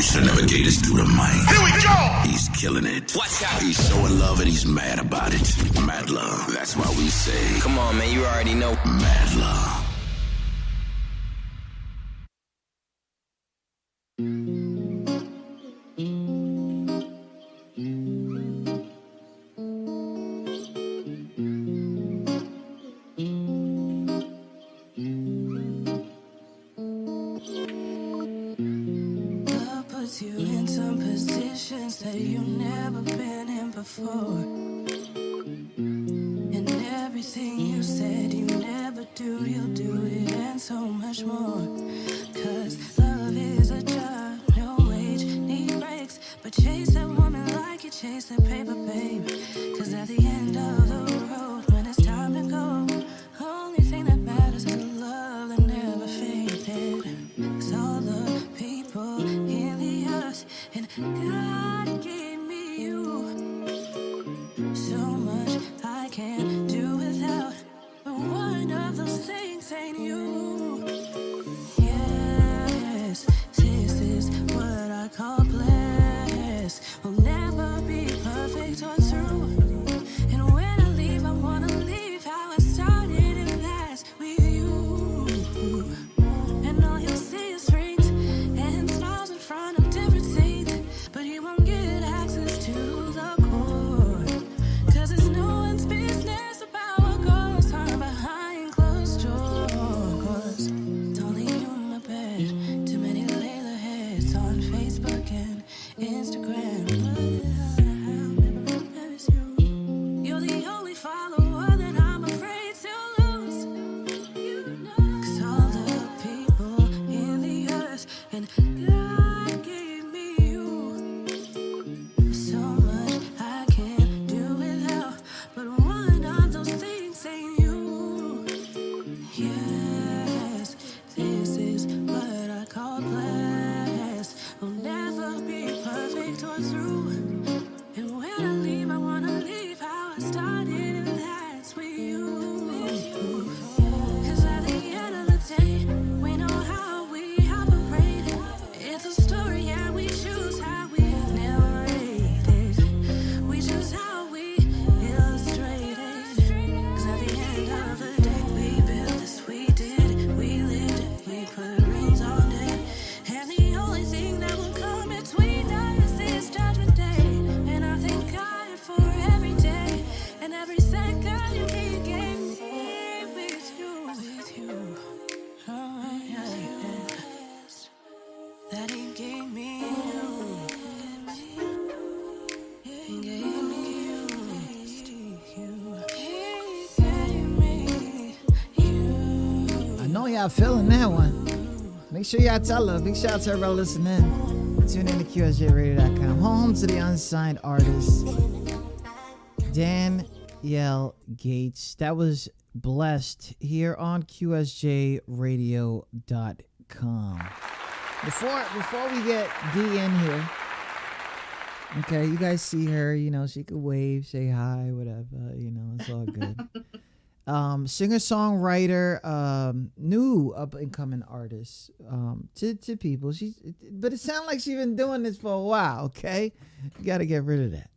should never gave this dude a mic. Here we go! He's killing it. Watch out. He's so in love and he's mad about it. Mad love. That's why we say, come on, man, you already know. Mad love. You in some positions that you've never been in before, and everything you said you never do, you'll do it, and so much more. Cause love is a job, no wage, need breaks, but chase that woman like you chase that paper, babe. Cause at the end of the road, when it's time to go, only thing that matters is the love that never faded. Cause all the people in the earth, and God gave me you. So much I can't do without, but one of those things ain't you. Yes, this is what I call bliss. Will never be perfect or true. And when I leave, I wanna leave how I started, and that's with you. And all you'll see is rings and smiles in front of different scenes, but you won't get access to the core. Cause it's no one's business about what goes on behind closed doors. It's only you in my bed, too many Layla heads on Facebook and Instagram. You're the only follower that I'm afraid to lose. Cause all the people in the earth, and God gave me you. So much I can't do without, but one of those things ain't you. Yes, this is what I call blessed. Will never be perfect or true. And when I leave, I wanna leave how I started, and that's with you. Cause at the end of the day, we know how we operate. It's a story and we choose how we narrate it. We choose how we illustrate it. Cause at the end of the day, we built this, we did it, we lived it, we put rings on it. And the only thing that will come between us is judgment day. And I thank God for every day and every second you gave me with you, with you. Oh, yeah. That he gave me you. He gave me you. He gave me you. I know y'all feeling that one. Make sure y'all tell her. Big shout out to everybody listening. Tune in to QSJRadio.com. Home to the unsigned artist, Danyielle Gates. That was Blessed here on QSJRadio.com. Before we get D in here, okay, you guys see her, you know, she could wave, say hi, whatever, you know, it's all good. Singer-songwriter, new up-and-coming artist to people. But it sounds like she's been doing this for a while, okay? You got to get rid of that.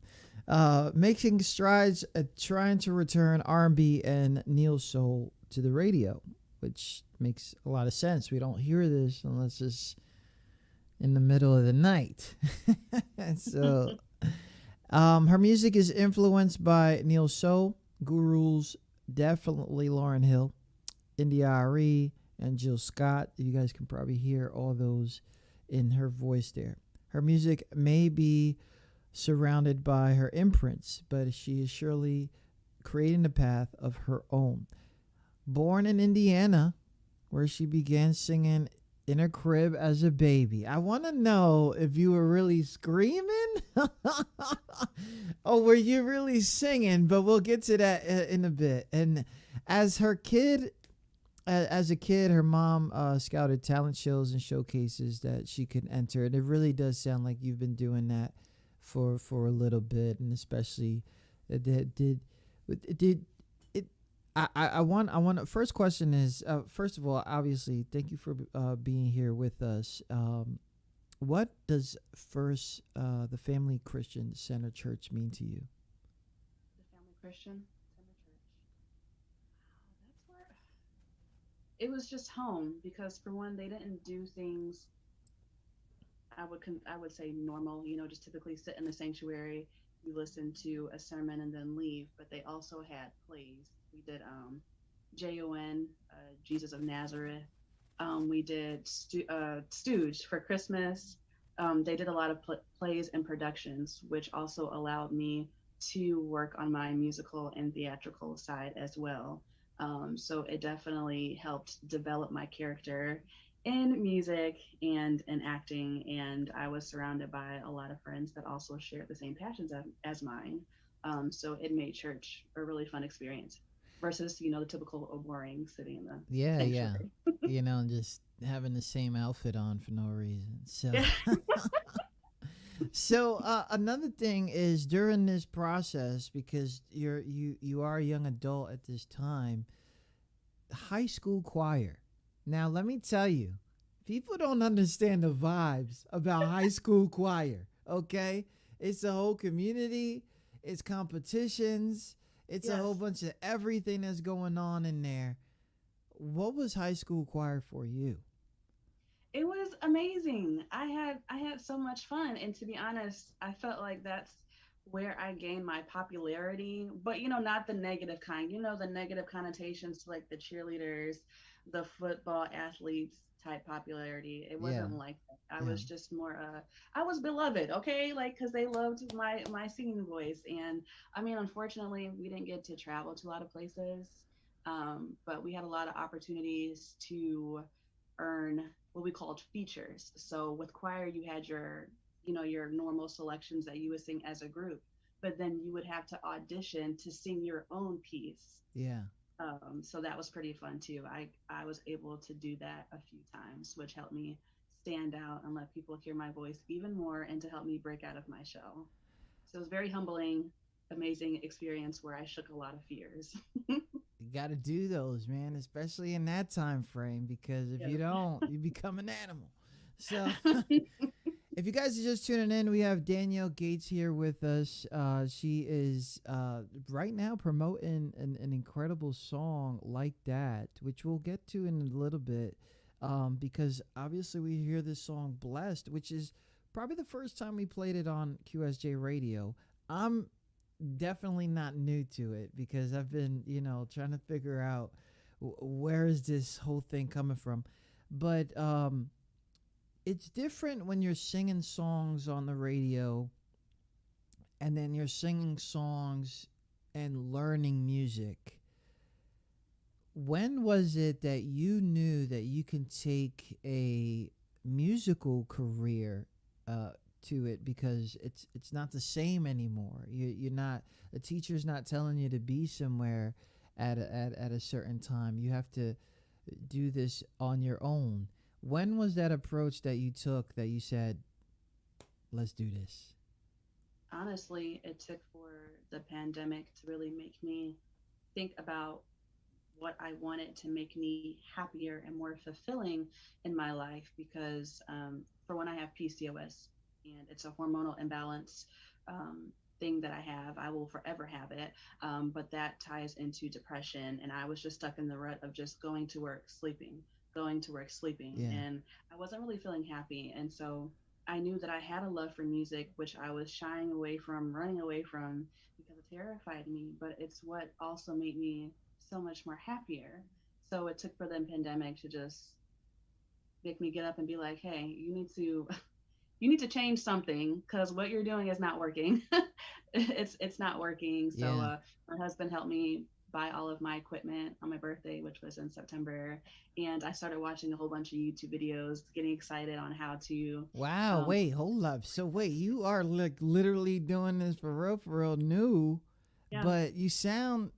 Making strides at trying to return R&B and neo soul to the radio, which makes a lot of sense. We don't hear this unless it's in the middle of the night. So her music is influenced by neo soul gurus, definitely Lauryn Hill, India.Arie, and Jill Scott. You guys can probably hear all those in her voice there. Her music may be surrounded by her imprints, but she is surely creating a path of her own. Born in Indiana, where she began singing in her crib as a baby. I want to know if you were really screaming or were you really singing, but we'll get to that in a bit. And as a kid, her mom scouted talent shows and showcases that she could enter. And it really does sound like you've been doing that for a little bit, and especially I want first question is first of all, obviously, thank you for being here with us. What does the Family Christian Center Church mean to you? The Family Christian Center Church. Wow, that's where it was just home because for one, they didn't do things I would say normal, just typically sit in the sanctuary, you listen to a sermon and then leave. But they also had plays. We did Jon, Jesus of Nazareth. We did Stooge for Christmas. They did a lot of plays and productions, which also allowed me to work on my musical and theatrical side as well. So it definitely helped develop my character in music and in acting. And I was surrounded by a lot of friends that also shared the same passions as mine. So it made church a really fun experience versus, the typical boring sitting in the Yeah, yeah. sanctuary. Just having the same outfit on for no reason. So, Yeah. another thing is during this process, because you are a young adult at this time, high school choir. Now, let me tell you, people don't understand the vibes about high school choir. Okay, it's a whole community. It's competitions. It's a whole Yes. bunch of everything that's going on in there. What was high school choir for you? It was amazing. I had so much fun, and to be honest, I felt like that's where I gained my popularity, but not the negative kind. The negative connotations to like the cheerleaders, the football athletes type popularity. It Yeah, wasn't like that. I yeah, was just more I was beloved, okay? Like cuz they loved my singing voice. And I mean, unfortunately, we didn't get to travel to a lot of places. But we had a lot of opportunities to earn what we called features. So with choir, you had your normal selections that you would sing as a group, but then you would have to audition to sing your own piece. yeah. So that was pretty fun too. I was able to do that a few times, which helped me stand out and let people hear my voice even more and to help me break out of my shell. So it was very humbling, amazing experience where I shook a lot of fears. You got to do those, man, especially in that time frame, because if you Yes. don't, you become an animal. So, if you guys are just tuning in, we have Danyielle Gates here with us. She is right now promoting an incredible song like that, which we'll get to in a little bit, because obviously we hear this song "Blessed," which is probably the first time we played it on QSJ Radio. I'm definitely not new to it because I've been, trying to figure out where is this whole thing coming from. But it's different when you're singing songs on the radio and then you're singing songs and learning music. When was it that you knew that you can take a musical career to it, because it's not the same anymore. You're not, a teacher's not telling you to be somewhere at a certain time. You have to do this on your own. When was that approach that you took that you said, let's do this? Honestly, it took for the pandemic to really make me think about what I wanted to make me happier and more fulfilling in my life because for one, I have PCOS and it's a hormonal imbalance thing that I have. I will forever have it. But that ties into depression. And I was just stuck in the rut of just going to work, sleeping, going to work, sleeping. Yeah. And I wasn't really feeling happy. And so I knew that I had a love for music, which I was shying away from, running away from because it terrified me. But it's what also made me so much more happier. So it took for the pandemic to just make me get up and be like, hey, you need to change something because what you're doing is not working. It's not working. So Yeah. my husband helped me buy all of my equipment on my birthday, which was in September, and I started watching a whole bunch of YouTube videos, getting excited on how to. Wow. Um, Wait, hold up. So wait, you are like literally doing this for real new, yeah. but you sound.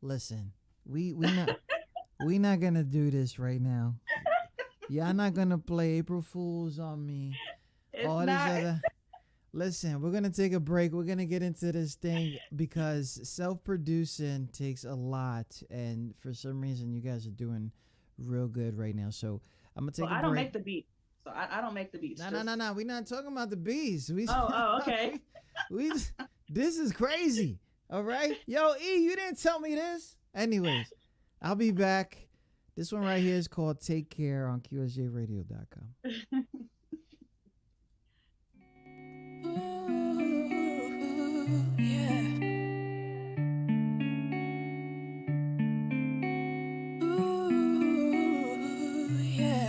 Listen, we not gonna do this right now. Y'all not gonna play April Fools on me. It's All this not. other. Listen, we're gonna take a break. We're gonna get into this thing because self-producing takes a lot, and for some reason, you guys are doing real good right now. So I'm gonna Well, take a I don't break. make the beat, So I don't make the beats. No. We're not talking about the beats. Okay. we this is crazy. All right. Yo, E, you didn't tell me this. Anyways, I'll be back. This one right here is called Take Care on QSJRadio.com. Ooh, yeah. Ooh, yeah.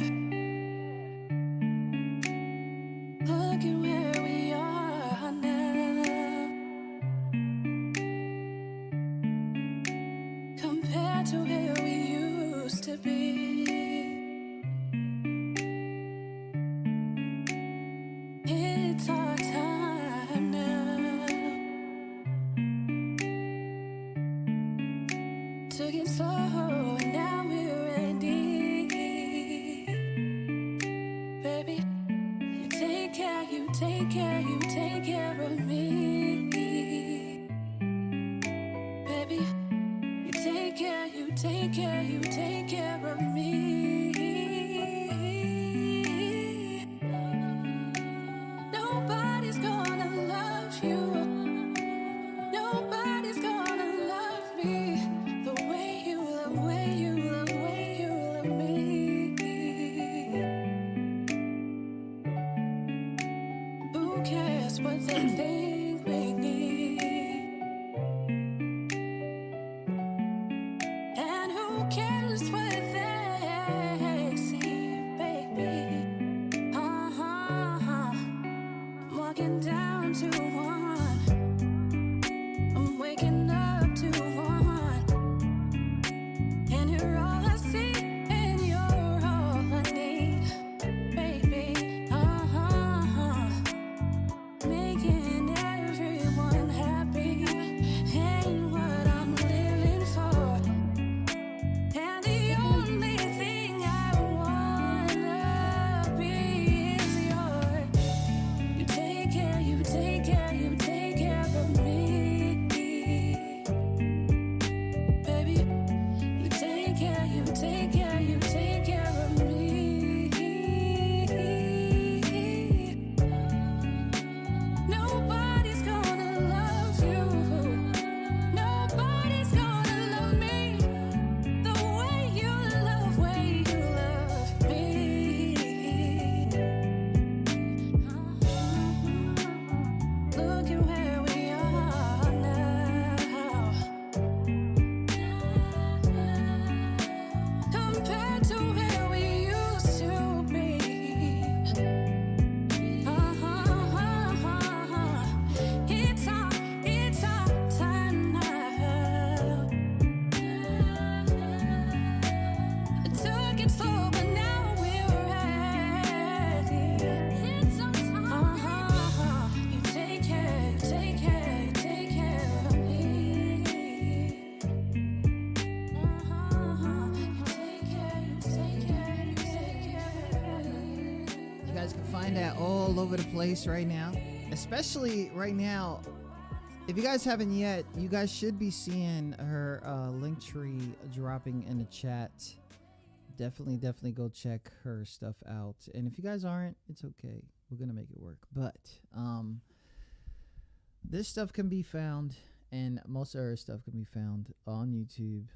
Look at where we are now, compared to where we used to be. It's our time now to get slow, and now we're ready. Baby, you take care, you take care, you take care of me. Baby, you take care, you take care, you take care of me. Nobody's gonna love you. Nobody's gonna love me the way you love, way you love, way you love me. Who cares what they think we need? And who cares what they see, baby? I'm walking down to one. I'm waking up to one. And you're all I see, and you're all I need, baby. Making everyone happy ain't what I'm living for. And the only thing I wanna be is yours. You take care, you take care, you take care of me. Baby, you take care, you take care, you take care of me. Nobody's gonna love you. Nobody's gonna love me the way you love me. Look at where we are now, compared to where we used to be. It's our time now. It took it slow, but now we're ready. It's our time. You take care, you take care, you take care of me. You take care, you take care, you take care of me. You guys can find that all over the place right now. Especially right now. If you guys haven't yet, you guys should be seeing her link tree dropping in the chat. Definitely go check her stuff out. And if you guys aren't, it's okay. We're gonna make it work. But this stuff can be found, and most of her stuff can be found on YouTube.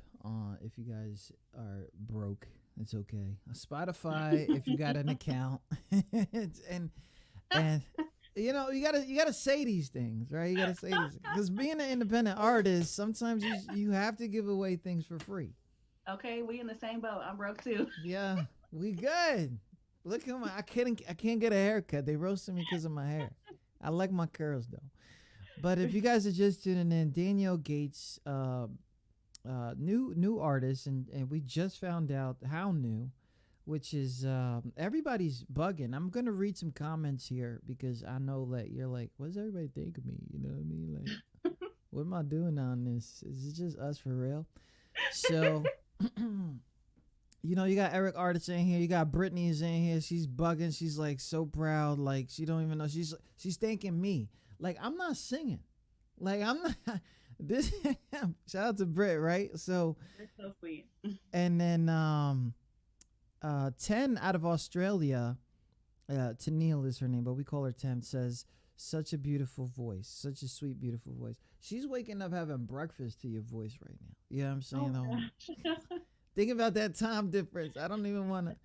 If you guys are broke, it's okay. Spotify, if you got an account, and you know, you gotta say these things, right? You gotta say these because being an independent artist, sometimes you have to give away things for free. Okay, we in the same boat. I'm broke too. Yeah, we good. Look at my, I can't get a haircut. They roasted me because of my hair. I like my curls though. But if you guys are just tuning in, Danyielle Gates, new artist, and we just found out how new, which is everybody's bugging. I'm gonna read some comments here because I know that you're like, what does everybody think of me? You know what I mean? Like, what am I doing on this? Is it just us for real? So, you know, you got Eric Artist in here. You got Brittany's in here. She's bugging. She's like so proud. Like she don't even know. She's thanking me. Like I'm not singing. Like I'm not. This shout out to Britt, right? So That's so sweet. and then 10 out of Australia Danyielle is her name, but we call her Tem, says, such a beautiful voice, such a sweet, beautiful voice. She's waking up having breakfast to your voice right now. You know what I'm saying? Think about that time difference. I don't even want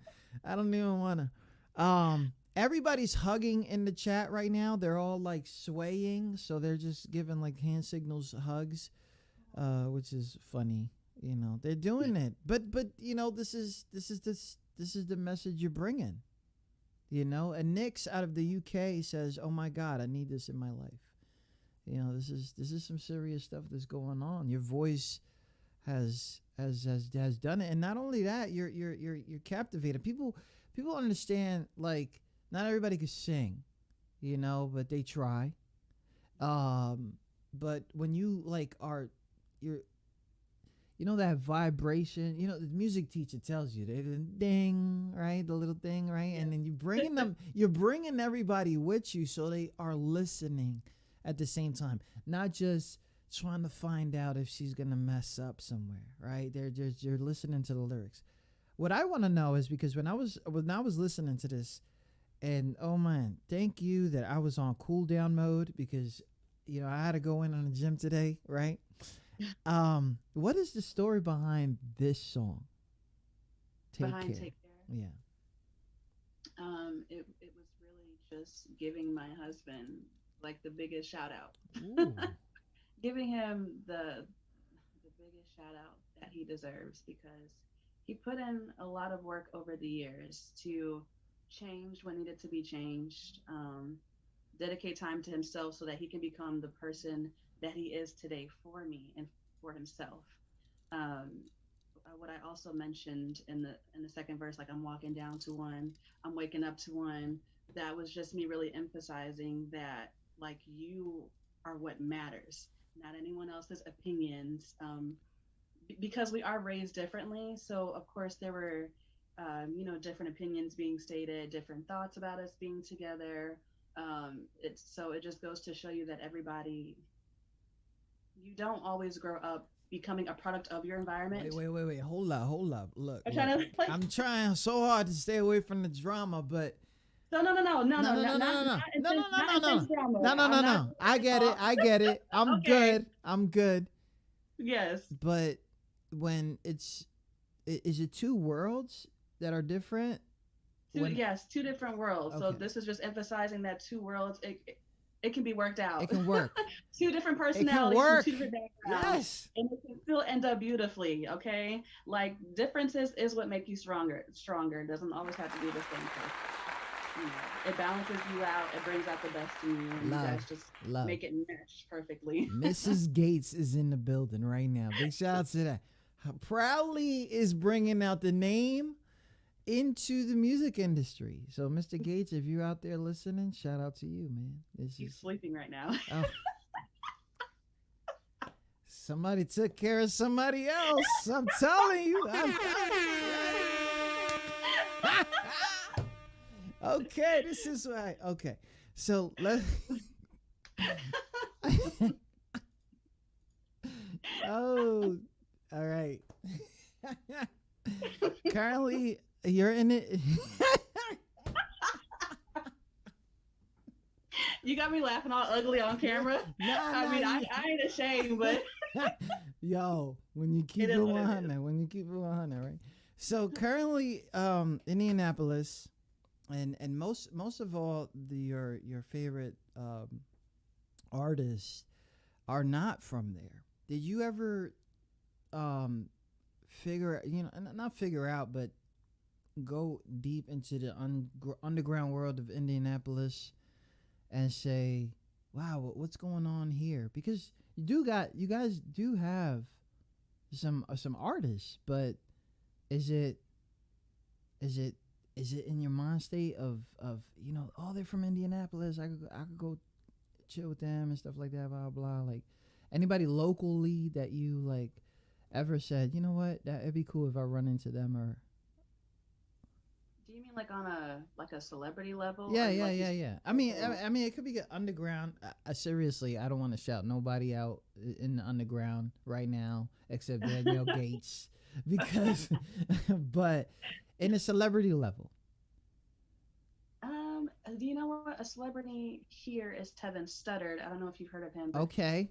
to. Everybody's hugging in the chat right now. They're all like swaying, so they're just giving like hand signals, hugs, which is funny. You know, they're doing it, but you know, this is the message you're bringing. You know, and Nick's out of the UK says, "Oh my God, I need this in my life." You know, this is some serious stuff that's going on. Your voice has done it, and not only that, you're captivated. People understand, like, not everybody can sing, you know, but they try. But when you like you know, that vibration, you know, the music teacher tells you, they ding, right? The little thing, right? Yeah. And then you're bringing everybody with you, so they are listening at the same time, not just trying to find out if she's going to mess up somewhere, right? You're listening to the lyrics. What I want to know is, because when I was listening to this, and oh man, thank you that I was on cool down mode, because, you know, I had to go in on the gym today, right? What is the story behind this song? Take Care. Yeah. It was really just giving my husband like the biggest shout out. Giving him the biggest shout out that he deserves, because he put in a lot of work over the years to change what needed to be changed, dedicate time to himself so that he can become the person that he is today for me and for himself. What I also mentioned in the second verse, like, I'm walking down to one, I'm waking up to one, that was just me really emphasizing that, like, you are what matters, not anyone else's opinions, because we are raised differently. So of course there were you know, different opinions being stated, different thoughts about us being together. It just goes to show you that everybody, you don't always grow up becoming a product of your environment. Wait. Hold up. Look. I'm trying so hard to stay away from the drama, but no. I get it. I'm okay. good. Yes. But when is it two worlds that are different? Yes, two different worlds. Okay. So this is just emphasizing that two worlds, it can be worked out. It can work. Two different personalities, two different backgrounds. Yes. And it can still end up beautifully, okay? Like, differences is what make you stronger. It doesn't always have to be the same person. You know, it balances you out. It brings out the best in you. And you guys just make it mesh perfectly. Mrs. Gates is in the building right now. Big shout out to that. Proudly is bringing out the name into the music industry. So Mr. Gates, if you're out there listening, shout out to you, man. He's sleeping right now. Oh. Somebody took care of somebody else. I'm telling you. Okay, this is why. Okay, so let's. Oh, all right. Currently, you're in it. You got me laughing all ugly on camera. I ain't ashamed, but yo, when you keep it 100, right? So currently, Indianapolis, and most of all your favorite artists are not from there. Did you ever figure out, but go deep into the underground world of Indianapolis and say, wow, what's going on here? Because you guys do have some artists, but is it in your mind state of you know, oh, they're from Indianapolis, I could go chill with them and stuff like that, blah blah. Like, anybody locally that you like ever said, you know what, that'd be cool if I run into them? Or do you mean like on a celebrity level? Yeah. I mean, it could be underground. Seriously, I don't want to shout nobody out in the underground right now except Danyielle Gates, because, but in a celebrity level. Do you know what? A celebrity here is Tevin Studdard. I don't know if you've heard of him, but Okay.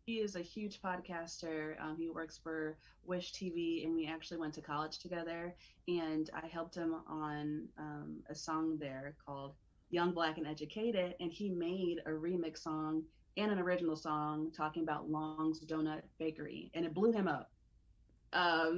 he is a huge podcaster. He works for Wish TV, and we actually went to college together. And I helped him on a song there called Young, Black, and Educated. And he made a remix song and an original song talking about Long's Donut Bakery, and it blew him up.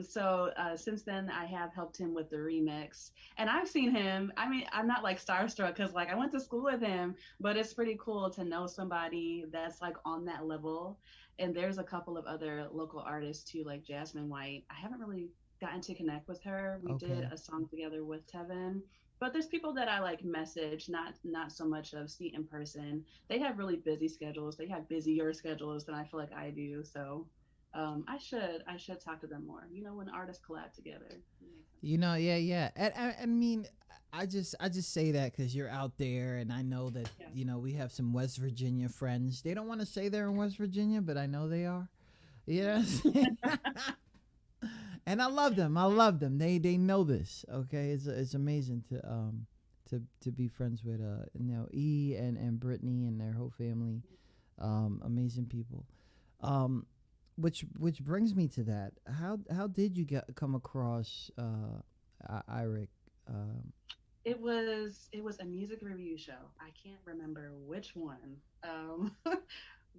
So since then, I have helped him with the remix, and I've seen him. I mean, I'm not like starstruck because like I went to school with him, but it's pretty cool to know somebody that's like on that level. And there's a couple of other local artists too, like Jasmine White. I haven't really gotten to connect with her. We did Okay. a song together with Tevin. But there's people that I like message, not so much of see in person. They have really busy schedules. They have busier schedules than I feel like I do. So I should talk to them more. You know, when artists collab together. It makes sense. Yeah, yeah. And I mean, I just say that because you're out there, and I know that Yeah. we have some West Virginia friends. They don't want to say they're in West Virginia, but I know they are. Yeah. And I love them. I love them. They know this. Okay, it's amazing to be friends with E and Brittany and their whole family. Amazing people. Which brings me to that. How did you come across Iric? Um, It was a music review show. I can't remember which one.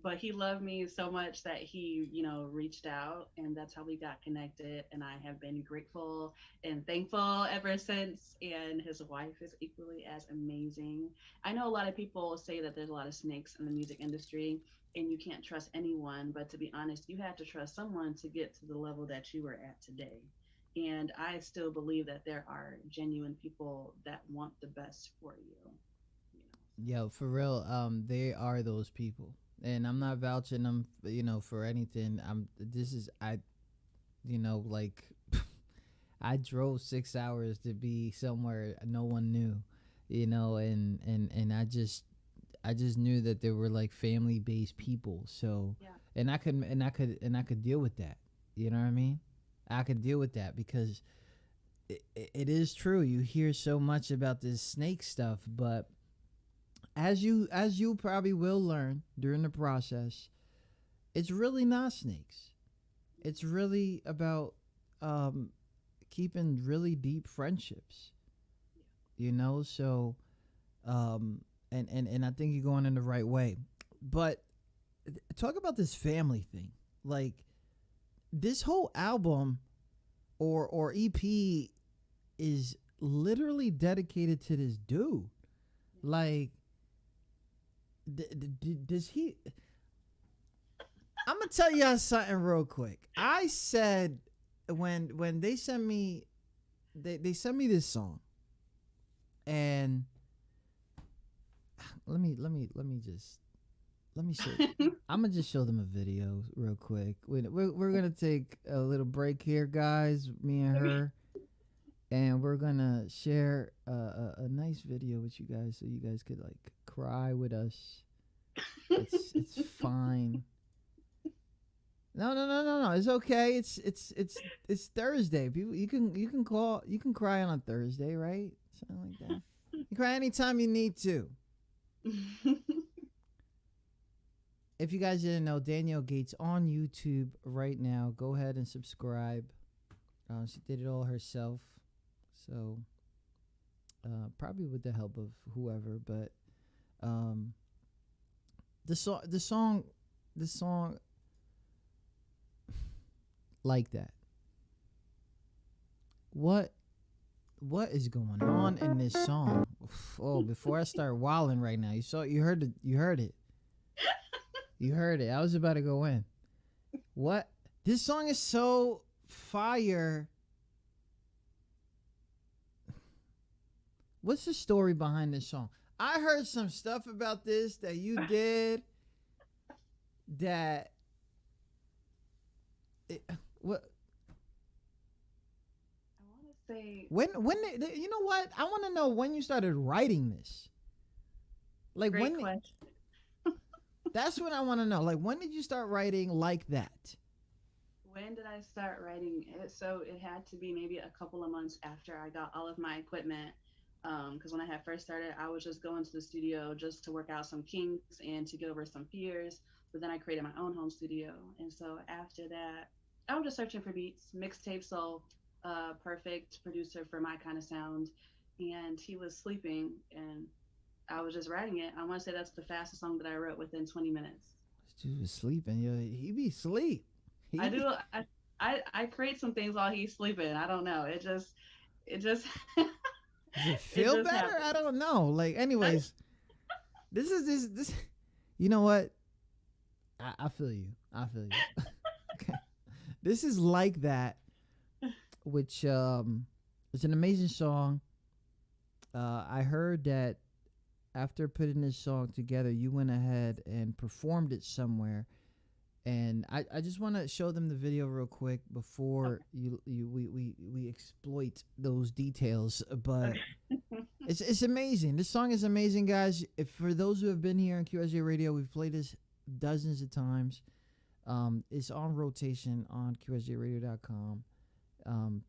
But he loved me so much that he reached out, and that's how we got connected. And I have been grateful and thankful ever since. And his wife is equally as amazing. I know a lot of people say that there's a lot of snakes in the music industry and you can't trust anyone, but to be honest, you had to trust someone to get to the level that you were at today. And I still believe that there are genuine people that want the best for you know. Yo, for real, they are those people, and I'm not vouching them, for anything. This is like I drove 6 hours to be somewhere no one knew, and I just knew that they were like family based people. So, Yeah. and I could deal with that. You know what I mean? I could deal with that because it is true. You hear so much about this snake stuff, but as you probably will learn during the process, it's really not snakes. It's really about um, keeping really deep friendships. So and I think you're going in the right way. But talk about this family thing. Like this whole album or EP is literally dedicated to this dude. Like does he I'm gonna tell y'all something real quick. I said when they sent me they sent me this song, and let me show. I'm gonna just show them a video real quick. We're gonna take a little break here, guys. Me and her, and we're gonna share a nice video with you guys, so you guys could like cry with us. It's fine. No. It's okay. It's Thursday. People, you can cry on a Thursday, right? Something like that. You cry anytime you need to. If you guys didn't know, Danyielle Gates on YouTube right now. Go ahead and subscribe. She did it all herself, so probably with the help of whoever. But the song, like that. What is going on in this song? Oh, before I start wilding right now, you heard it. You heard it. I was about to go in. What? This song is so fire. What's the story behind this song? I heard some stuff about this that you did that what I want to say when you know what? I want to know when you started writing this. Like great when question. that's what I want to know. Like when did you start writing like that? When did I start writing it? So it had to be maybe a couple of months after I got all of my equipment. Because when I had first started, I was just going to the studio just to work out some kinks and to get over some fears. But then I created my own home studio. And so after that, I was just searching for beats, mixtape soul, perfect producer for my kind of sound. And he was sleeping and I was just writing it. I want to say that's the fastest song that I wrote within 20 minutes. Dude was sleeping. Yo, he be sleep. I do. I create some things while he's sleeping. I don't know. It just Does it feel just better? happens. I don't know. Like, anyways, this. You know what? I feel you. I feel you. Okay. This is like that, which it's an amazing song. I heard that after putting this song together, you went ahead and performed it somewhere. And I just want to show them the video real quick before we exploit those details. But it's amazing. This song is amazing, guys. If for those who have been here on QSJ Radio, we've played this dozens of times. It's on rotation on QSJRadio.com.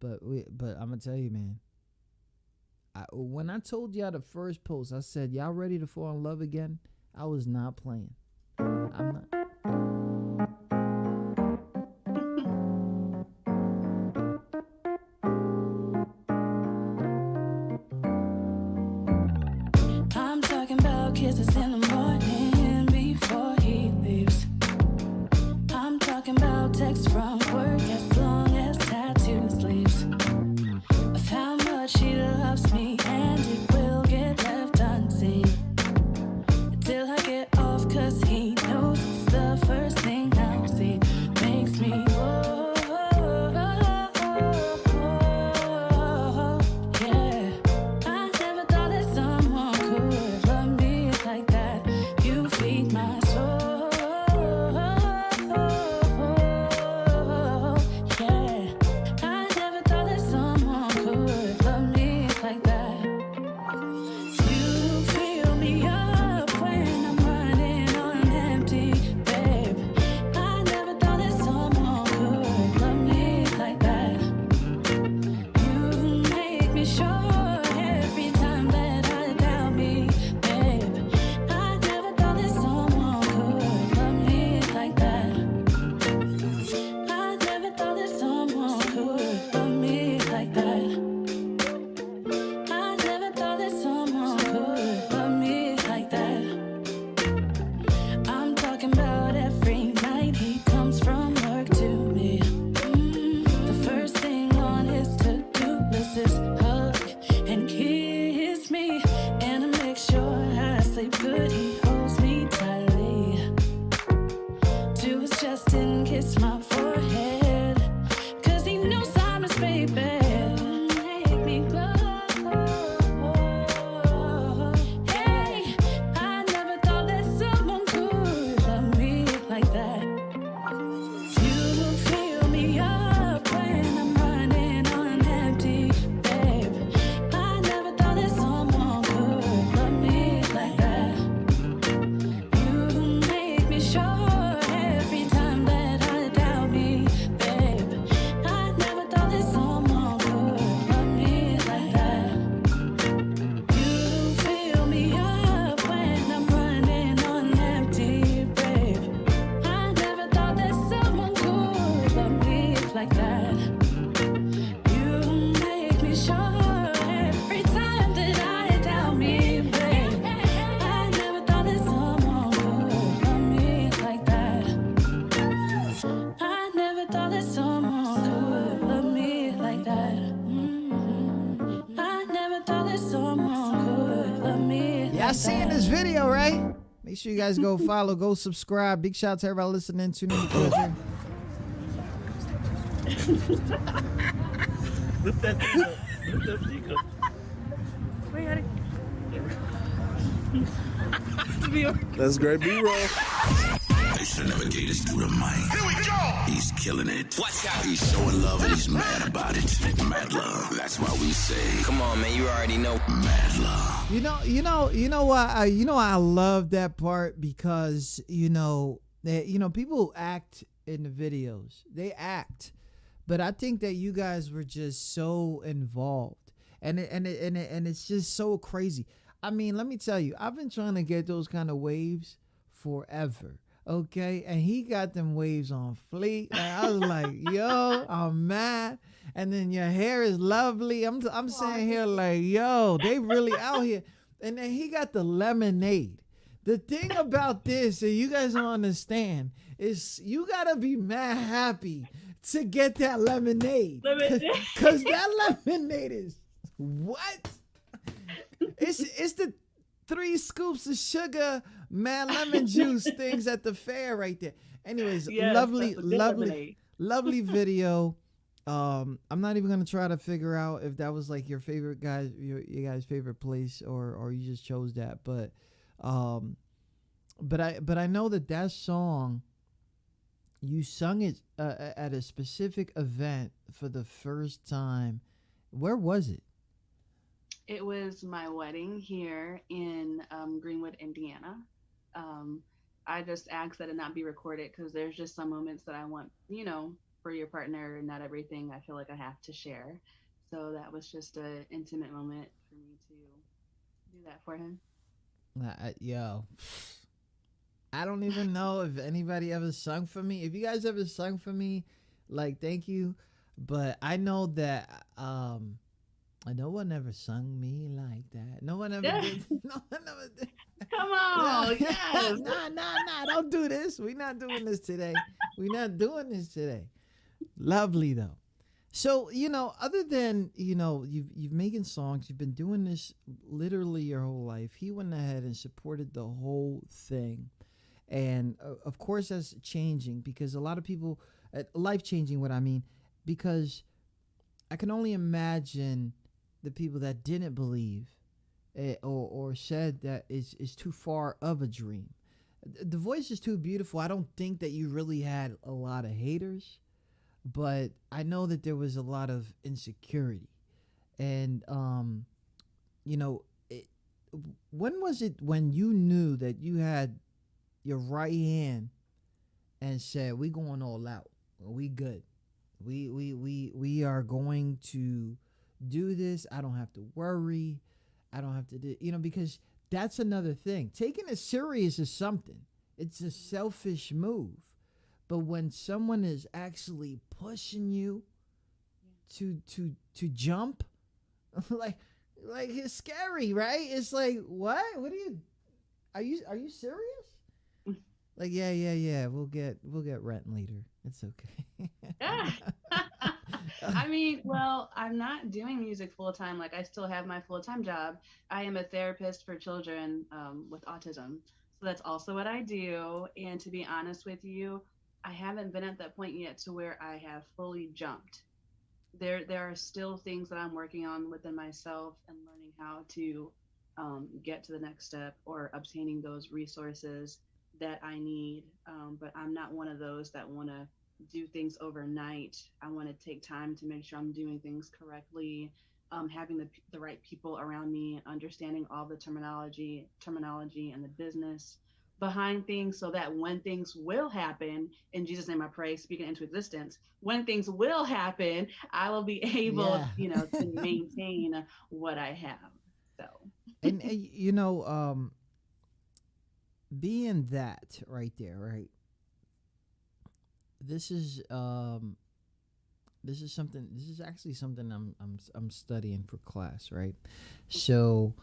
But I'm gonna tell you, man. When I told y'all the first post, I said y'all ready to fall in love again. I was not playing. I'm not. I'm talking about kisses in the morning before he leaves. I'm talking about texts from work as long as tattoos leaves. Of how much he loves me and it will get left unseen. Until I get off cause he knows it's the first thing I'll see. Makes me whoa, yeah. I never thought that someone could love me like that. You feed my soul, yeah. I never thought that someone could love me like that. You fill me up when I'm running on empty, babe. I never thought that someone could love me like that. You make me sure every time that I doubt me, babe. I never thought that someone could love me like that. I never thought that someone could love me like that. I never thought that someone could love me like that. I'm talking about every night he comes from work to me. The first thing on his to-do list is hug and kiss me. And to make sure I sleep good, he holds me tightly to his chest and kiss my forehead. Cause he knows I'm his baby. Make me glow. Hey, I never thought that someone could love me like that. You fill me up when I'm running on empty, babe. I never thought that someone could love me like that. You make me sure every time that I doubt me, babe. I never thought that someone could love me like that. You fill me up when I'm running on empty, babe. I never thought that someone could love me like that. You make me sure every time that I doubt me, babe. I never thought that someone could love me like that. I never thought that someone could love me like that. I never thought that someone could love me like that. Y'all seeing this video, right? Make sure you guys go follow, go subscribe. Big shout out to everybody listening. Tune in to QSJ. Lift that thing up. Lift that thing up. Wait, honey. That's great B-roll. Danyielle Gates to the mic. Here we go. He's killing it. Watch out. He's so in love and he's mad about it. Mad love. That's why we say, come on, man. You already know. Mad love. You know why? I love that part because people act in the videos. They act, but I think that you guys were just so involved. And it's just so crazy. I mean, let me tell you, I've been trying to get those kind of waves forever. Okay, and he got them waves on fleek. Like, I was like, yo, I'm mad. And then your hair is lovely. I'm sitting here like, yo, they really out here. And then he got the lemonade. The thing about this that you guys don't understand is you gotta be mad happy to get that lemonade. Cause that lemonade is what? It's the 3 scoops of sugar, man, lemon juice things at the fair right there. Anyways, Yes, lovely, that's a good lovely, lemonade. lovely video. I'm not even gonna try to figure out if that was like your favorite guys, your guys' favorite place, or you just chose that. But I know that song you sung it at a specific event for the first time. Where was it? It was my wedding here in Greenwood, Indiana. I just asked that it not be recorded because there's just some moments that I want, for your partner, and not everything I feel like I have to share. So that was just an intimate moment for me to do that for him. Yo, I don't even know if anybody ever sung for me. If you guys ever sung for me, like, thank you. But I know that no one ever sung me like that. No one ever did. No one ever did. Come on, yes. Nah. Don't do this. We're not doing this today. Lovely though. So, other than, you've making songs, you've been doing this literally your whole life. He went ahead and supported the whole thing. And of course that's changing because a lot of people, life changing what I mean, because I can only imagine the people that didn't believe or said that is too far of a dream. The voice is too beautiful. I don't think that you really had a lot of haters, but I know that there was a lot of insecurity. And, when was it when you knew that you had your right hand and said, we going all out, we good, we are going to do this, I don't have to worry, I don't have to do, because that's another thing. Taking it serious is something. It's a selfish move. But when someone is actually pushing you to jump, like it's scary, right? It's like, what are you serious? Like, yeah, we'll get rent later. It's okay. I mean, well, I'm not doing music full time. Like, I still have my full time job. I am a therapist for children with autism. So that's also what I do. And to be honest with you, I haven't been at that point yet to where I have fully jumped. There are still things that I'm working on within myself and learning how to get to the next step or obtaining those resources that I need. But I'm not one of those that want to do things overnight. I want to take time to make sure I'm doing things correctly, having the right people around me, understanding all the terminology and the business behind things, so that when things will happen, in Jesus' name I pray, speaking into existence, when things will happen, I will be able, to maintain what I have. So, and being that right there, right? This is actually something I'm studying for class, right? So,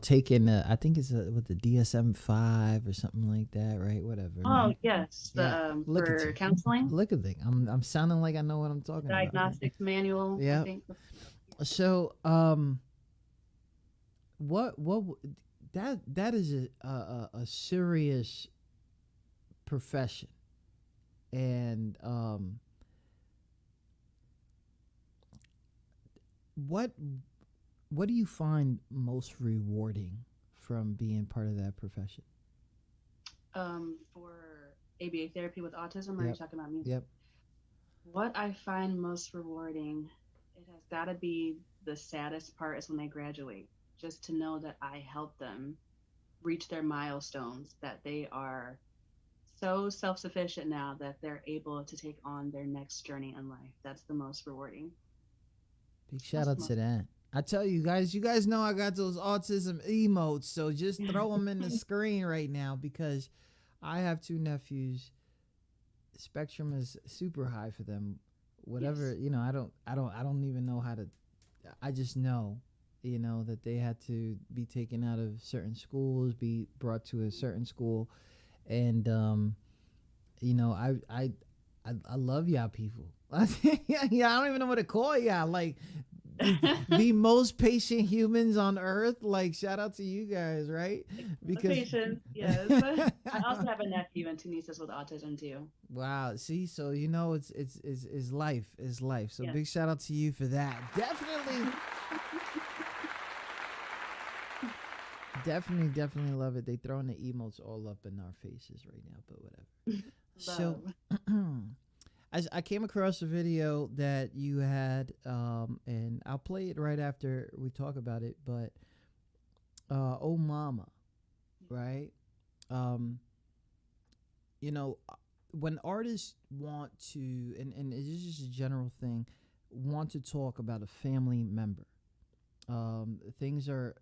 taking I think it's with the DSM-5 or something like that, right? Whatever. Oh yes, for counseling. Look at it. I'm sounding like I know what I'm talking about. Diagnostics manual. Yeah. I think. So, what that is a serious profession. And what do you find most rewarding from being part of that profession? For ABA therapy with autism, or are you talking about music? Yep. What I find most rewarding, it has got to be the saddest part is when they graduate. Just to know that I helped them reach their milestones, that they are so self-sufficient now that they're able to take on their next journey in life. That's the most rewarding. Big shout out to that. I tell you guys know I got those autism emotes, so just throw them in the screen right now because I have two nephews. Spectrum is super high for them. Whatever, Yes. I don't even know how to. I just know, that they had to be taken out of certain schools, be brought to a certain school, and I love y'all people. Yeah, I don't even know what to call y'all. Like the most patient humans on earth. Like shout out to you guys, right? Because Patience, yes. I also have a nephew and two nieces with autism too. wow, see, so it's life, is life. So Yes. big shout out to you for that. Definitely love it. They throwing the emotes all up in our faces right now, but whatever. So Love. I came across a video that you had, and I'll play it right after we talk about it. But oh mama, right? Um, when artists want to, and it's just a general thing, want to talk about a family member, things are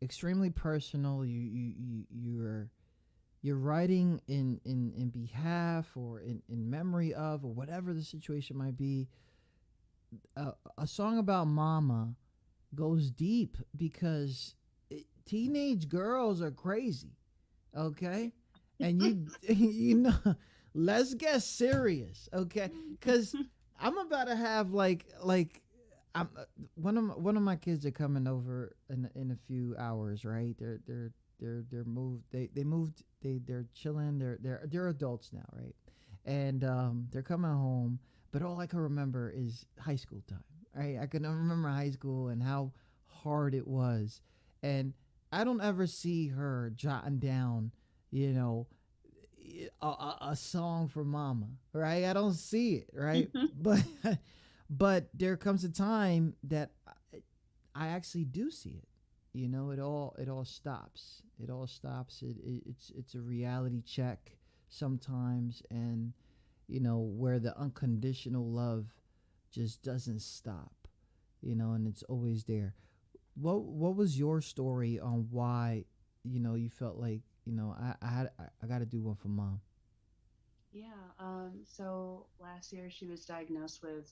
extremely personal. You're writing in behalf or in memory of or whatever the situation might be. A song about mama goes deep because teenage girls are crazy, okay? And let's get serious, okay? Because I'm about to have I'm one of my kids are coming over in a few hours, right? They're moved. They moved. They're chilling. They're adults now, right? And they're coming home. But all I can remember is high school time, right? I can remember high school and how hard it was. And I don't ever see her jotting down, a song for mama, right? I don't see it, right? but there comes a time that I actually do see it. It all stops. It all stops. It's a reality check sometimes, and where the unconditional love just doesn't stop, and it's always there. What was your story on why you felt like I got to do one for mom? Yeah. So last year she was diagnosed with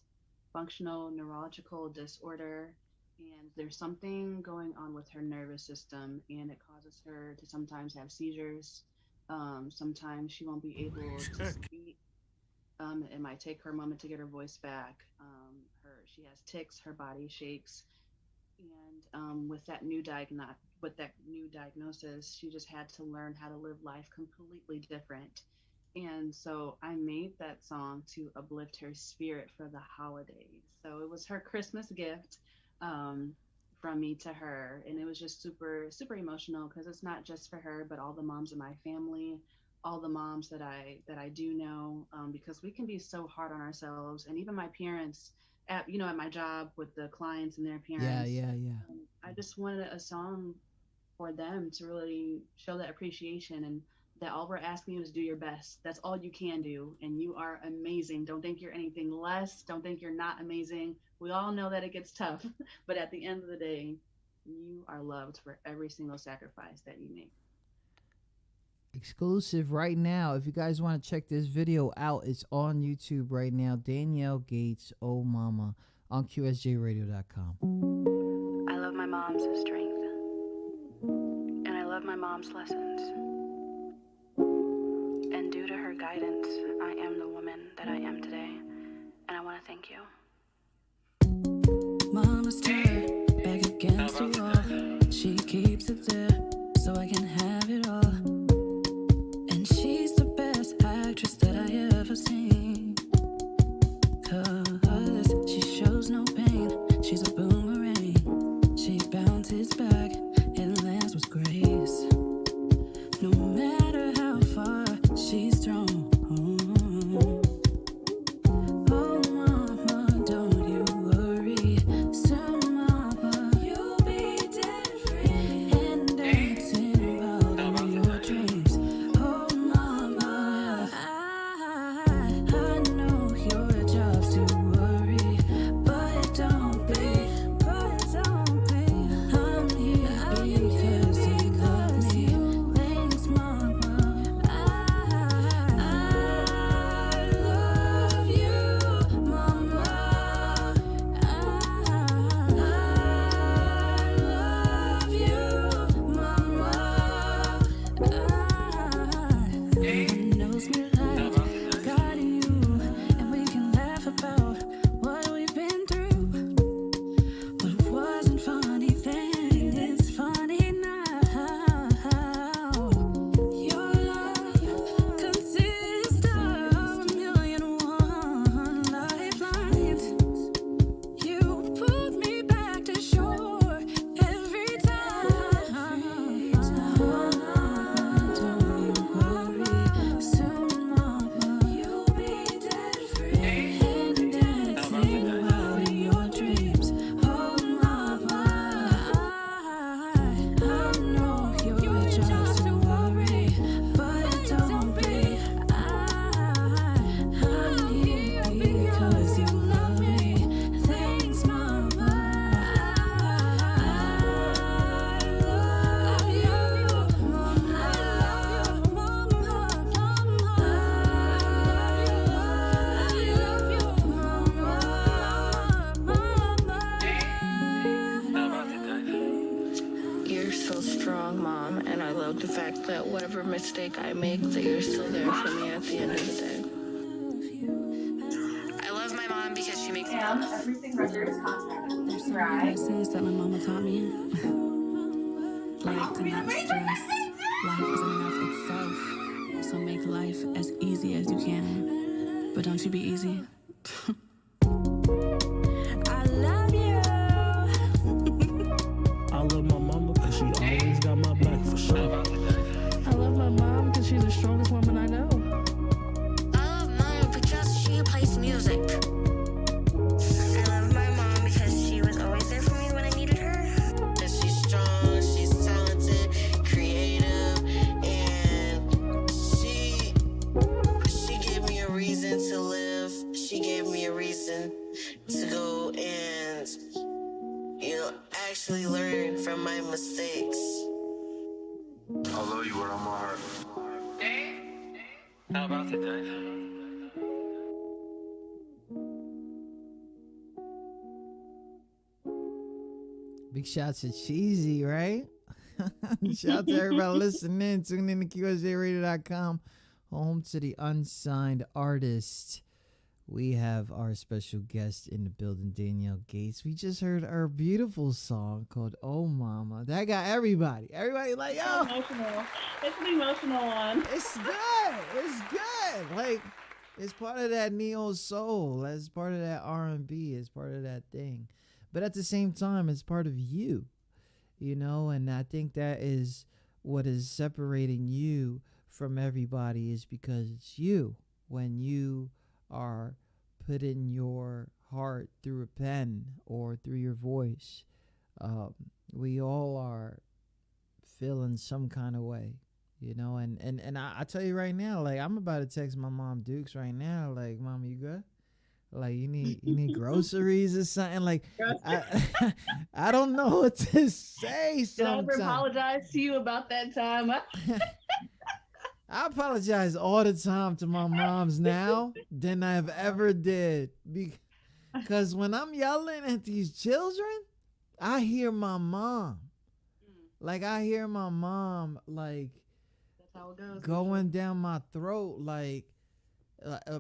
functional neurological disorder, and there's something going on with her nervous system, and it causes her to sometimes have seizures. Sometimes she won't be able to speak. It might take her a moment to get her voice back. She has tics. Her body shakes, and with that new diagnosis, she just had to learn how to live life completely different. And so I made that song to uplift her spirit for the holidays. So it was her Christmas gift, um, from me to her, and it was just super super emotional because it's not just for her, but all the moms in my family, all the moms that I do know, because we can be so hard on ourselves, and even my parents at my job with the clients and their Yeah, parents. yeah, yeah. I just wanted a song for them to really show that appreciation, and that all we're asking you is do your best. That's all you can do, and you are amazing. Don't think you're anything less. Don't think you're not amazing. We all know that it gets tough, but at the end of the day, you are loved for every single sacrifice that you make. Exclusive right now. If you guys want to check this video out, it's on YouTube right now. Danyielle Gates, Oh Mama, on QSJRadio.com. I love my mom's strength, and I love my mom's lessons. And due to her guidance, I am the woman that I am today, and I want to thank you. Mama's tired, back against the wall. She keeps it there, so I can have it all. And she's the best actress that I ever seen. 'Cause she shows no pain, she's a boomerang. She bounces back and lands with grace. No matter how far she's thrown. Oh, mama, don't you worry so much. strong mom, and I love the fact that whatever mistake I make, that you're still there for me at the end of the day. I love my mom because she makes me Everything Records contact. There's so many lessons that my mama taught me. Like to not stress. Life is enough itself. So make life as easy as you can. But don't you be easy. I love you. I love my mama because she always got my back for sure. I love my mom because she's the strongest woman I know. I love mom because she plays music. I love my mom because she was always there for me when I needed her. She's strong, she's talented, creative, and she gave me a reason to live. She gave me a reason to go and, actually learn from my mistakes. I love you with all my heart. How about it, Dave? Big shout to Cheesy, right? Shout out to everybody listening. Tune in to QSJRadio.com, home to the unsigned artist. We have our special guest in the building, Danyielle Gates. We just heard our beautiful song called "Oh Mama." That got everybody. Everybody like, yo, Emotional. It's an emotional one. it's good. It's good. Like, it's part of that neo soul. It's part of that R&B. It's part of that thing. But at the same time, it's part of you, and I think that is what is separating you from everybody, is because it's you. When you are putting your heart through a pen or through your voice, we all are feeling some kind of way, and I tell you right now, like, I'm about to text my mom Dukes right now, like, Mama, you good? Like, you need groceries or something. Like, I don't know what to say. Did I ever Sometimes apologize to you about that time? I apologize all the time to my moms now than I've ever did, because when I'm yelling at these children, I hear my mom. Like, I hear my mom, like, That's how it goes. going down my throat, like,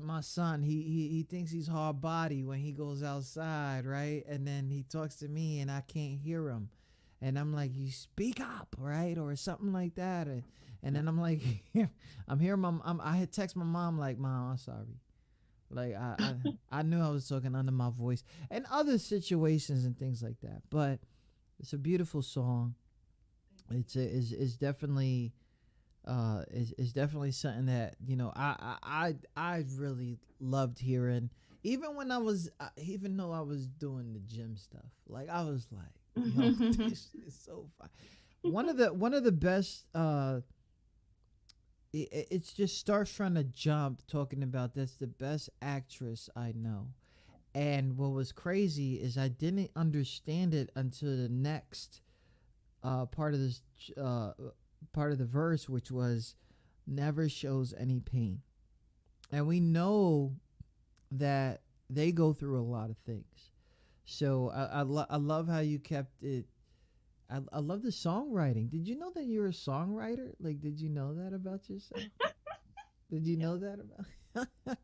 my son, he thinks he's hard body when he goes outside, right? And then he talks to me and I can't hear him, and I'm like, you speak up, right? Or something like that. And then I'm like, I'm hearing I had text my mom, like, Mom, I'm sorry. Like, I knew I was talking under my voice, and other situations and things like that. But it's a beautiful song. It's definitely is definitely something that I really loved hearing, even when even though I was doing the gym stuff. Like, I was like, this is so fun. One of the best. It's just starts from the jump talking about that's the best actress I know. And what was crazy is I didn't understand it until the next part of this part of the verse, which was never shows any pain. And we know that they go through a lot of things. So I love how you kept it. I love the songwriting. Did you know that you're a songwriter? Like, did you know that about yourself? Did you know that about?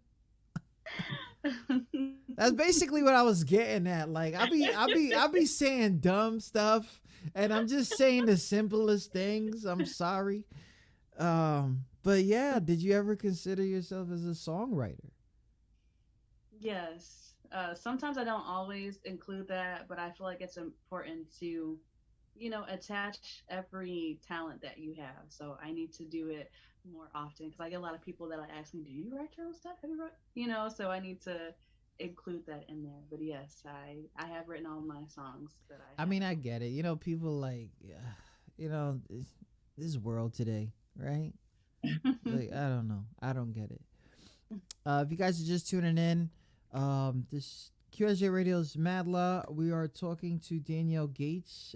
That's basically what I was getting at. Like, I be saying dumb stuff, and I'm just saying the simplest things. I'm sorry. But yeah, did you ever consider yourself as a songwriter? Yes. Sometimes I don't always include that, but I feel like it's important to, attach every talent that you have. So I need to do it more often, because I get a lot of people that ask me, do you write your own stuff? Have you wrote, so I need to include that in there. But yes, I have written all my songs that I mean, I get it. People like, this world today, right? Like, I don't know. I don't get it. If you guys are just tuning in, this QSJ Radio's Mad Law. We are talking to Danyielle Gates.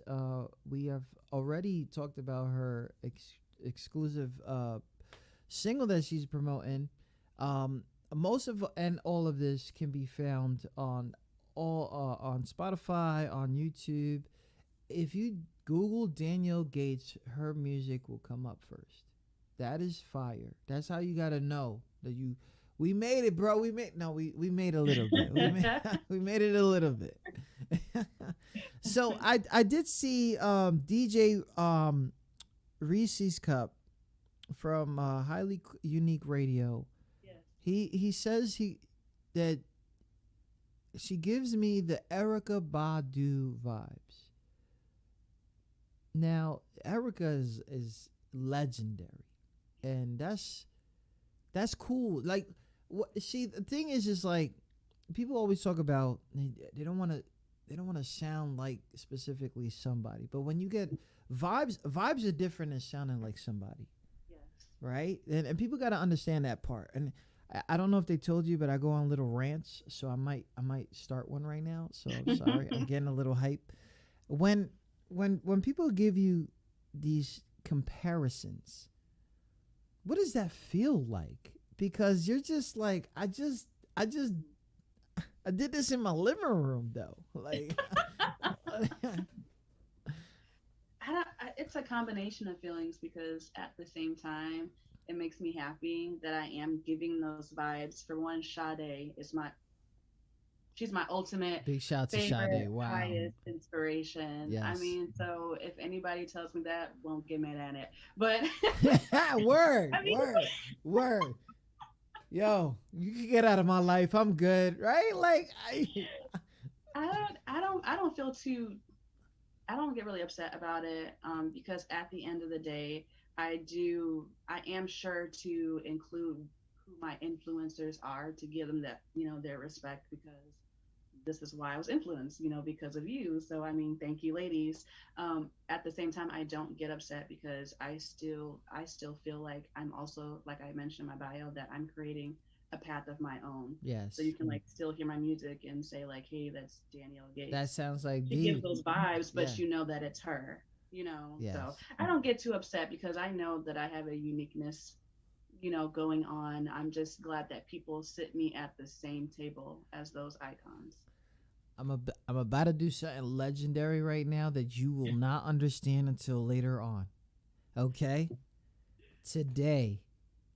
We have already talked about her exclusive single that she's promoting. Most of and all of this can be found on Spotify, on YouTube. If you Google Danyielle Gates, her music will come up first. That is fire. That's how you gotta know that you. We made it, bro. We made we made a little bit. We made it a little bit. So I did see DJ Reese's Cup from Highly Unique Radio. Yes. He says that she gives me the Erica Badu vibes. Now, Erica is legendary, and that's cool. Like, see, the thing is, like, people always talk about they don't want to sound like specifically somebody, but when you get vibes are different than sounding like somebody. Yes. Right? And people got to understand that part. And I don't know if they told you, but I go on little rants, so I might start one right now. So I'm sorry, I'm getting a little hype. When people give you these comparisons, what does that feel like? Because you're just like, I did this in my living room though. Like, it's a combination of feelings because at the same time, it makes me happy that I am giving those vibes. For one, Sade is she's my ultimate big shout to favorite, Sade. Wow. highest inspiration. Yes. I mean, so if anybody tells me that, won't get mad at it. But word, I mean, word. Yo, you can get out of my life. I'm good, right? Like I don't feel too. I don't get really upset about it because at the end of the day, I am sure to include who my influencers are to give them that, their respect, because this is why I was influenced, because of you. So, I mean, thank you, ladies. At the same time, I don't get upset because I still feel like I'm also, like I mentioned in my bio, that I'm creating a path of my own. Yes. So you can still hear my music and say like, hey, that's Danyielle Gates. That sounds like she gives those vibes, but yeah. You know that it's her. Yes. So I don't get too upset because I know that I have a uniqueness, going on. I'm just glad that people sit me at the same table as those icons. I'm about to do something legendary right now that you will not understand until later on. Okay? Today,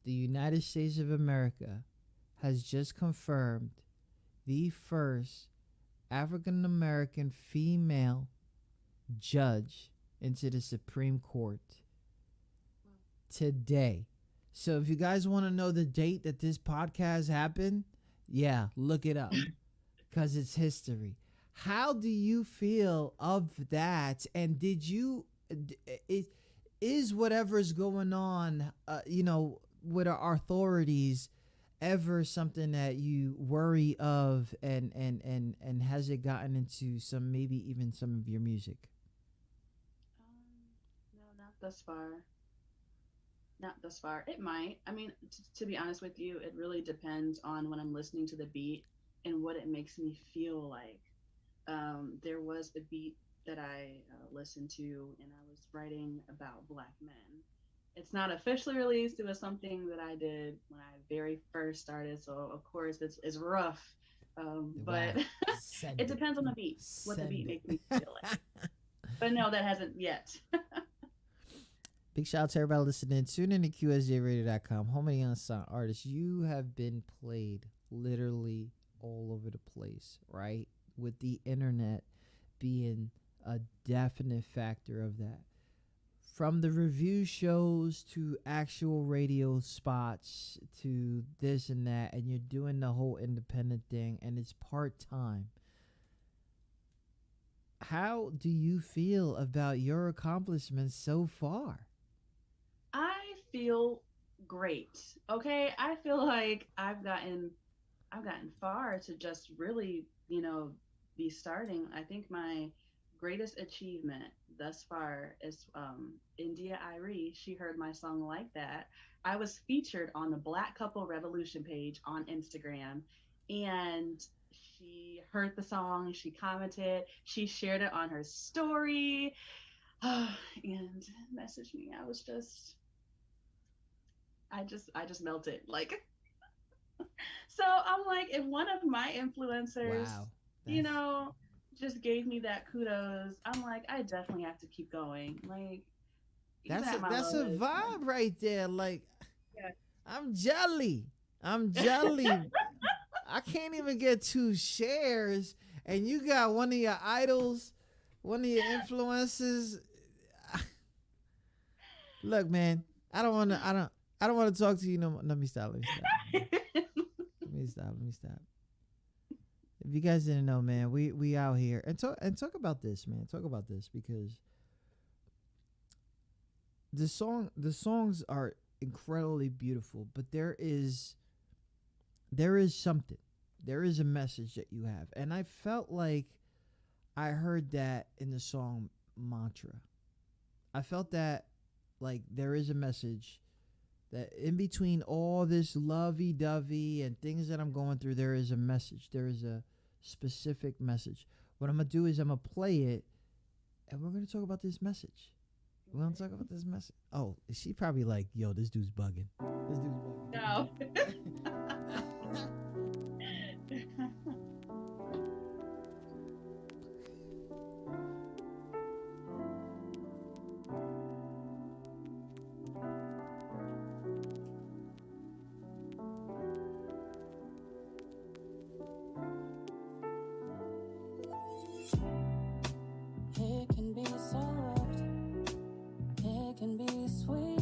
the United States of America has just confirmed the first African American female judge into the Supreme Court. Today. So if you guys want to know the date that this podcast happened, yeah, look it up. Because it's history. How do you feel of that? And is whatever's going on, with our authorities ever something that you worry of, and has it gotten into maybe even some of your music? No, not thus far. Not thus far. It might. I mean, to be honest with you, it really depends on when I'm listening to the beat and what it makes me feel like. There was a beat that I listened to, and I was writing about Black men. It's not officially released. It was something that I did when I very first started. So, of course, it's rough. But it depends on the beat, what the beat makes me feel like. But no, that hasn't yet. Big shout out to everybody listening. Tune in to QSJRadio.com. Home of the Unsung Artists. You have been played literally all over the place, right? With the internet being a definite factor of that. From the review shows to actual radio spots to this and that, and you're doing the whole independent thing, and it's part-time. How do you feel about your accomplishments so far? I feel great. Okay, I feel like I've gotten far to just really, be starting. I think my greatest achievement thus far is India Irie. She heard my song Like That. I was featured on the Black Couple Revolution page on Instagram, and she heard the song, she commented, she shared it on her story, and messaged me. I just melted. Like, so I'm like, if one of my influencers, wow. just gave me that kudos. I'm like, I definitely have to keep going. Like, even That's at my that's a lowest. vibe right there. Like, Yeah. I'm jelly. I'm jelly. I can't even get 2 shares, and you got one of your idols, one of your influences. Look, man, I don't want to talk to you no more. Let me stop. Let me stop. If you guys didn't know, man, we out here and talk about this, man. Talk about this because the songs are incredibly beautiful, but there is something. There is a message that you have. And I felt like I heard that in the song Mantra. I felt that like there is a message that in between all this lovey-dovey and things that I'm going through, there is a message. There is a specific message. What I'm going to do is I'm going to play it, and we're going to talk about this message. We're going to talk about this message. Oh, she probably like, yo, this dude's bugging. This dude's bugging. No. It can be soft, it can be sweet.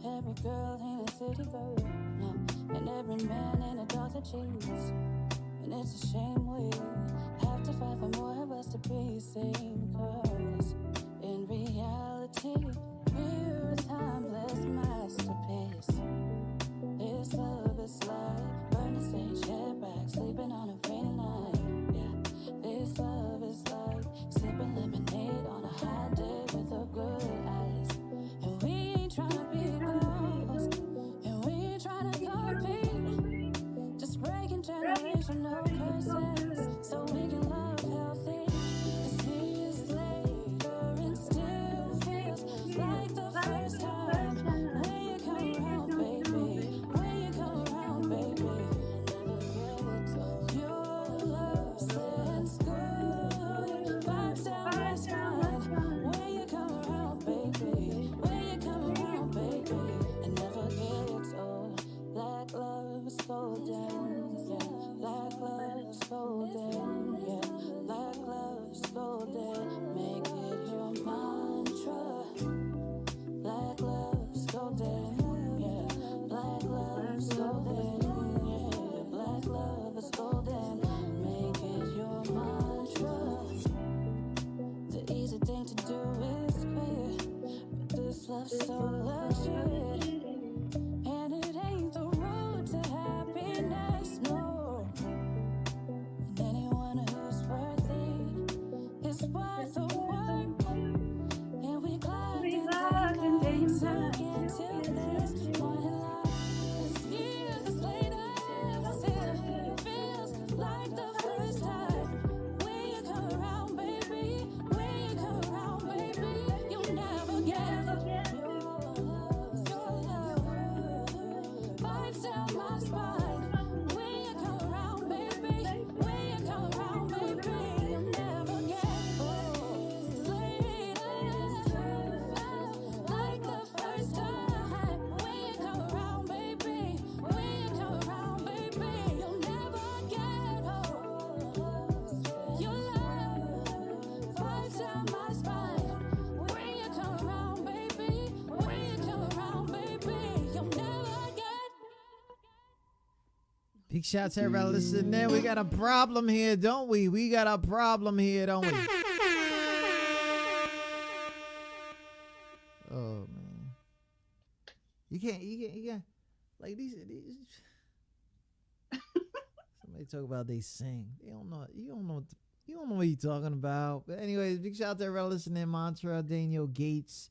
Every girl ain't a city girl, no, and every man ain't a dog that cheats. And it's a shame we have to fight for more of us to be seen. 'Cause in reality, we're a timeless masterpiece. This love is like burning sage, head back, sleeping on a rainy night. Yeah, this love is like sipping lemonade on a hot day with a good ice. And we ain't trying to be close, and we ain't trying to compete. Just breaking generational curses so we can love healthy. 'Cause years later and still feels like the first time. When you come around, baby, when you come around, baby, I never get it. Your love sounds good, vibes down my spine. When you come around, baby, when you come around, baby, I never get it. Oh, black love is golden, yeah. Black love is golden, yeah. Black love is golden. Make it your mantra. Black love is golden, yeah. Black love is golden, yeah. Black love is golden. Make it your mantra. The easy thing to do is quit, but this love's so luxury. And it ain't the road to happiness, no. And anyone who's worthy is worth the work. And we climbed and things to get to this point in life. 'Cause years later, still feels like the first time. When you come around, baby, when you come around, baby, you'll never get your love, vibes down my spine. When you come around, baby, when you come around, baby, you'll never get like the first time. When you come around, baby, when you come around, baby, you'll never get your love, vibes down my spine. When you come around, baby, when you come around, baby, you'll never get. Big shout to everybody listening in. We got a problem here, don't we? We got a problem here, don't we? Oh man, you can't like these. Somebody talk about they sing. You don't know what you're talking about. But anyways, big shout out to everybody listening. Mantra, Danyielle Gates.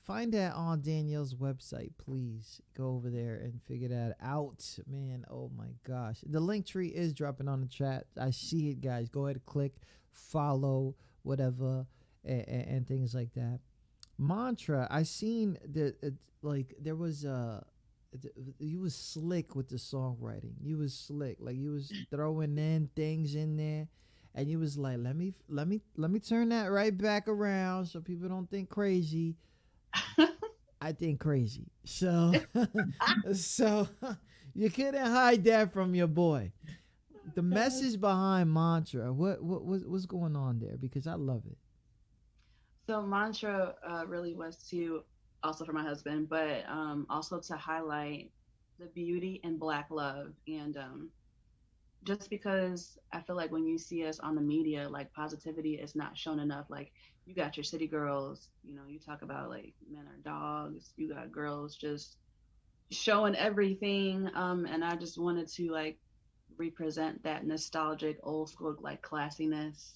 Find that on Danielle's website, please. Go over there and figure that out, man. Oh my gosh, the link tree is dropping on the chat. I see it, guys. Go ahead and click, follow, whatever, and things like that. Mantra, I seen that like there was you was slick with the songwriting. You was slick, like you was throwing in things in there, and you was like, let me turn that right back around so people don't think crazy. I think crazy. So so you couldn't hide that from your boy. The message behind Mantra, what's going on there? Because I love it. So Mantra really was to, also for my husband, but also to highlight the beauty in Black love. And just because I feel like when you see us on the media, like positivity is not shown enough. Like you got your city girls, you know, you talk about like men are dogs, you got girls just showing everything. And I just wanted to like represent that nostalgic old school like classiness,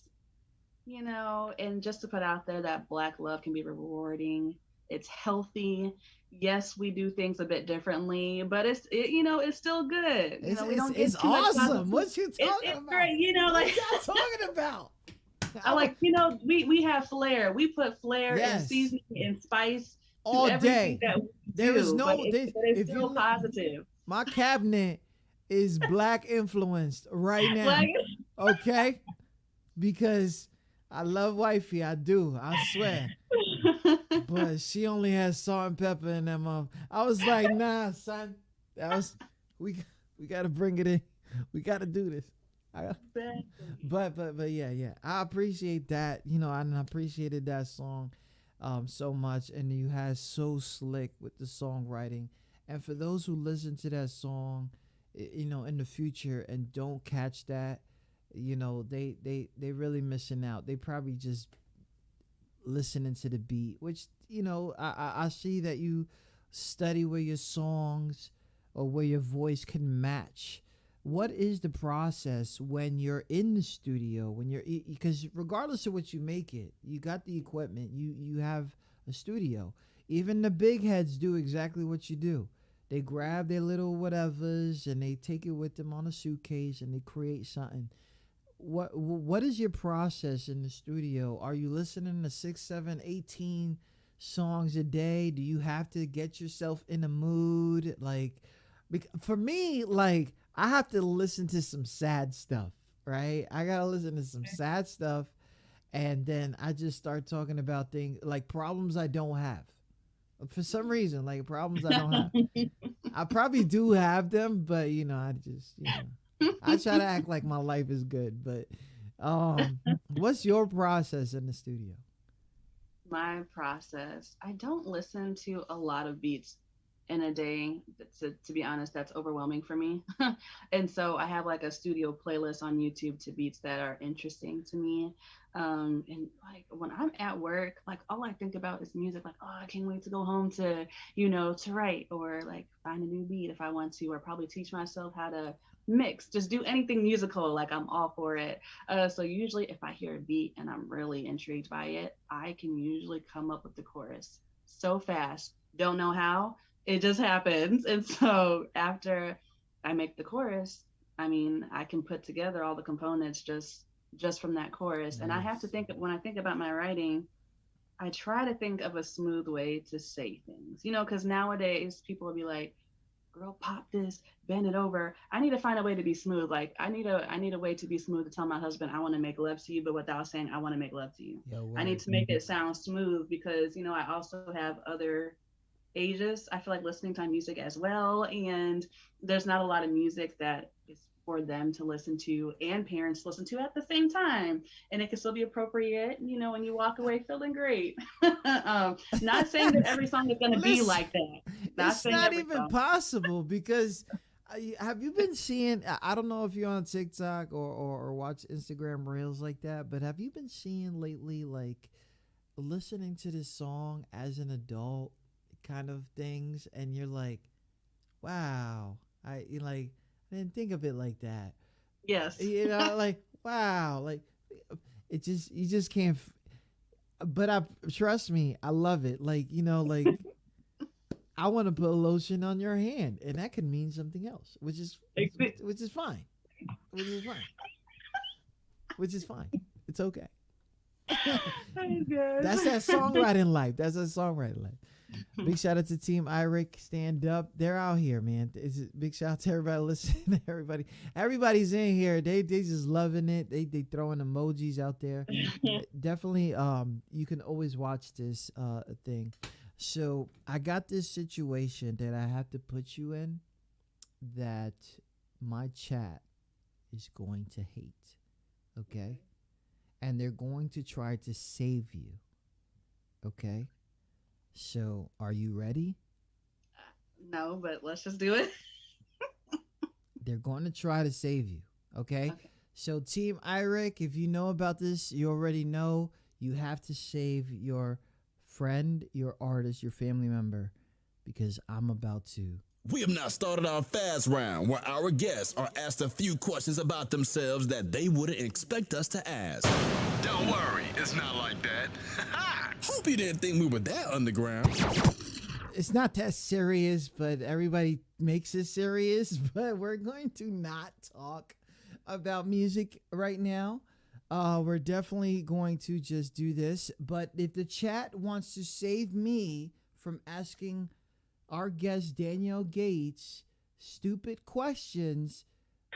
you know, and just to put out there that Black love can be rewarding. It's healthy. Yes, we do things a bit differently, but you know, it's still good. You know, we don't get it's too much awesome. What you talking it's about? great, you know, like What y'all talking about? I like, you know, we have flair. We put flair and seasoning and spice all to day. everything that we There do, is no. but it's still positive. My cabinet is Black influenced right now. Like, Okay, because I love wifey. I do. I swear. But she only has salt and pepper in that mouth. I was like, nah, son. That was we gotta bring it in. We gotta do this. But yeah. I appreciate that. You know, and I appreciated that song so much. And you had so slick with the songwriting. And for those who listen to that song, you know, in the future and don't catch that, you know, they really missing out. They probably just listening to the beat, which, you know, I see that you study where your songs or where your voice can match. What is the process when you're in the studio, when you're, because regardless of what you make it, you got the equipment, you have a studio. Even the big heads do exactly what you do. They grab their little whatevers and they take it with them on a suitcase and they create something. What is your process in the studio? Are you listening to 6, 7, 18 songs a day? Do you have to get yourself in a mood? Like, for me, like, I have to listen to some sad stuff, right? I gotta listen to some sad stuff, and then I just start talking about things like problems I don't have. For some reason, like problems I don't have. I probably do have them, but you know, I just, you know, I try to act like my life is good. But what's your process in the studio? My process, I don't listen to a lot of beats in a day. To be honest, that's overwhelming for me. And so I have like a studio playlist on YouTube to beats that are interesting to me. And like when I'm at work, like all I think about is music. Like, oh, I can't wait to go home to, you know, to write or like find a new beat if I want to, or probably teach myself how to mix, just do anything musical. Like I'm all for it. So usually if I hear a beat and I'm really intrigued by it, I can usually come up with the chorus so fast. Don't know how, it just happens. And so after I make the chorus, I mean, I can put together all the components just from that chorus. Nice. And I have to think, when I think about my writing, I try to think of a smooth way to say things, you know, because nowadays people will be like, girl, pop this, bend it over. I need to find a way to be smooth. Like I need a way to be smooth to tell my husband I want to make love to you, but without saying I want to make love to you. I need to make it sound smooth because, you know, I also have other ages. I feel like listening to my music as well. And there's not a lot of music that is for them to listen to and parents to listen to at the same time. And it can still be appropriate, you know, when you walk away feeling great. Not saying that every song is going to be like that. It's not even possible because have you been seeing, I don't know if you're on TikTok or watch Instagram Reels like that, but have you been seeing lately, like listening to this song as an adult kind of things, and you're like, wow, I didn't think of it like that. Yes. You know, like, wow, like you just can't, but trust me, I love it. Like, you know, like I want to put lotion on your hand, and that could mean something else, which is fine. Which is fine. It's okay. That's that songwriting life. Big shout out to Team Iric. Stand up. They're out here, man. Big shout out to everybody listening. Everybody's in here. They just loving it. They throwing emojis out there. Definitely. You can always watch this thing. So I got this situation that I have to put you in that my chat is going to hate. Okay, and they're going to try to save you. Okay. So, are you ready? No, but let's just do it. They're going to try to save you. Okay? So, Team Iric, if you know about this, you already know you have to save your friend, your artist, your family member, because I'm about to. We have now started our fast round where our guests are asked a few questions about themselves that they wouldn't expect us to ask. Don't worry, it's not like that. Hope you didn't think we were that underground. It's not that serious, but everybody makes it serious. But we're going to not talk about music right now. We're definitely going to just do this. But if the chat wants to save me from asking our guest Danyielle Gates stupid questions,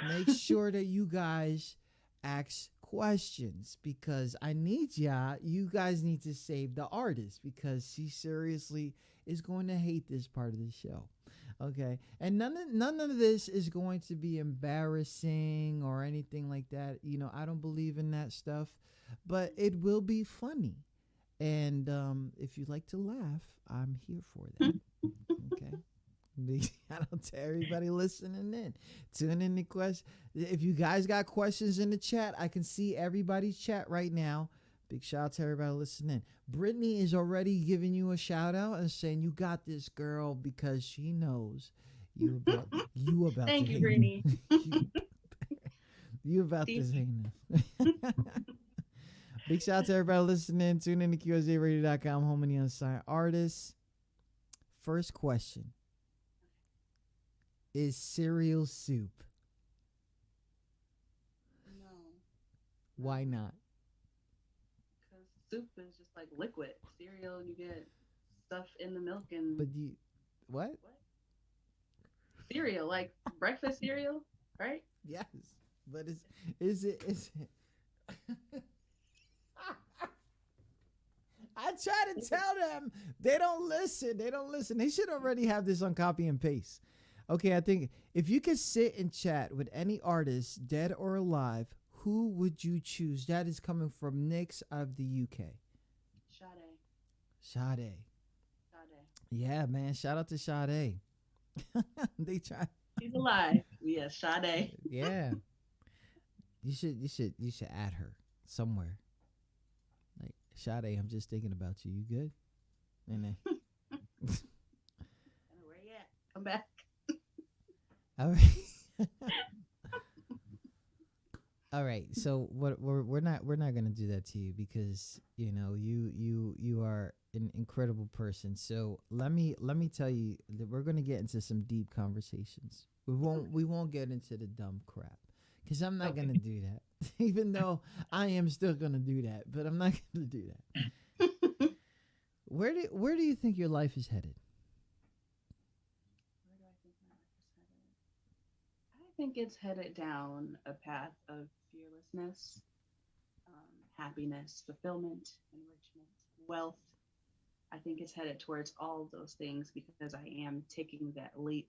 make sure that you guys ask questions, because I need you guys need to save the artist, because she seriously is going to hate this part of the show. Okay, and none of this is going to be embarrassing or anything like that. You know, I don't believe in that stuff, but it will be funny. And if you like to laugh, I'm here for that. Okay. Big shout out to everybody listening in. Tune in to questions. If you guys got questions in the chat, I can see everybody's chat right now. Big shout out to everybody listening. Brittany is already giving you a shout out and saying you got this, girl, because she knows you about. Thank you, Brittany. you about this heinous. Big shout out to everybody listening. Tune in to QSJRadio.com, home of the unsigned artists. First question. Is cereal soup? No. Why not? Because soup is just like liquid. Cereal, you get stuff in the milk and. But you, what? Cereal, like breakfast cereal, right? Yes, but is it? I try to tell them. They don't listen. They should already have this on copy and paste. Okay, I think if you could sit and chat with any artist, dead or alive, who would you choose? That is coming from Nyx out of the UK. Sade. Yeah, man. Shout out to Sade. They try. She's alive. Yes, Sade. Yeah. You should add her somewhere. Like, Sade, I'm just thinking about you. You good? And then where you at? Come back. All right. All right. So what we're not gonna do that to you, because you know you are an incredible person. So let me tell you that we're gonna get into some deep conversations. We won't get into the dumb crap, because I'm not gonna do that. Even though I am still gonna do that, but I'm not gonna do that. Where do you think your life is headed? I think it's headed down a path of fearlessness, happiness, fulfillment, enrichment, wealth. I think it's headed towards all of those things because I am taking that leap.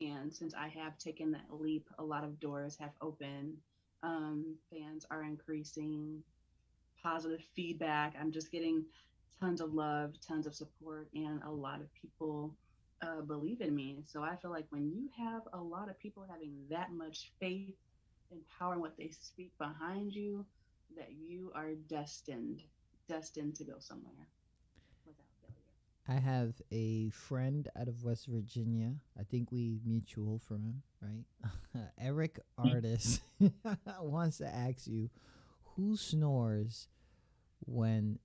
And since I have taken that leap, a lot of doors have opened. Fans are increasing, positive feedback. I'm just getting tons of love, tons of support, and a lot of people believe in me. So I feel like when you have a lot of people having that much faith and power in what they speak behind you, that you are destined to go somewhere without failure. I have a friend out of West Virginia. I think we mutual from him, right? Eric Artist wants to ask you, who snores the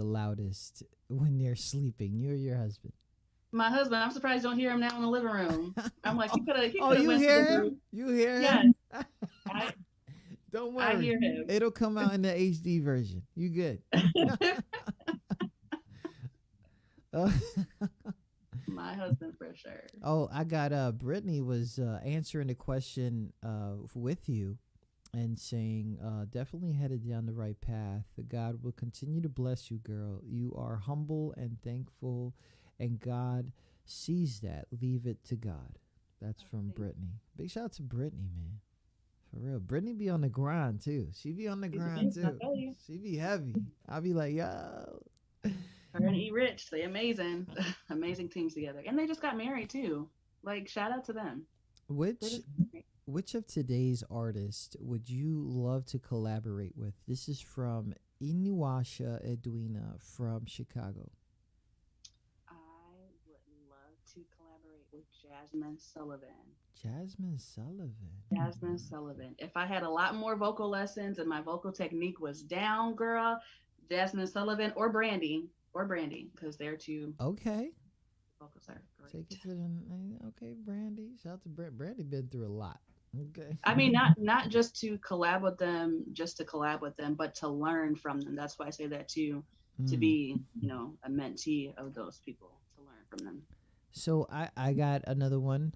loudest when they're sleeping? You or your husband? My husband. I'm surprised you don't hear him now in the living room. I'm like, he could have. You hear him? You hear him? Yes. Don't worry. I hear him. It'll come out in the HD version. You good? My husband for sure. Oh, I got Brittany was answering the question with you and saying definitely headed down the right path. God will continue to bless you, girl. You are humble and thankful, and God sees that. Leave it to God. That's from Brittany. Big shout out to Brittany, man. For real. Brittany be on the grind too. She be on the grind too. She be heavy. I'll be like, yo. Her and E Rich, they amazing. Amazing teams together. And they just got married too. Like, shout out to them. Which of today's artists would you love to collaborate with? This is from Inuasha Edwina from Chicago. I would love to collaborate with Jasmine Sullivan. Jasmine Sullivan. Jasmine Sullivan. If I had a lot more vocal lessons and my vocal technique was down, girl, Jasmine Sullivan or Brandy, because they're two. Okay. Vocals are great. Take it to the, okay, Brandy. Shout out to Brandy. Been through a lot. Okay. I mean, not just to collab with them, but to learn from them. That's why I say that too, to be, a mentee of those people, to learn from them. So I got another one.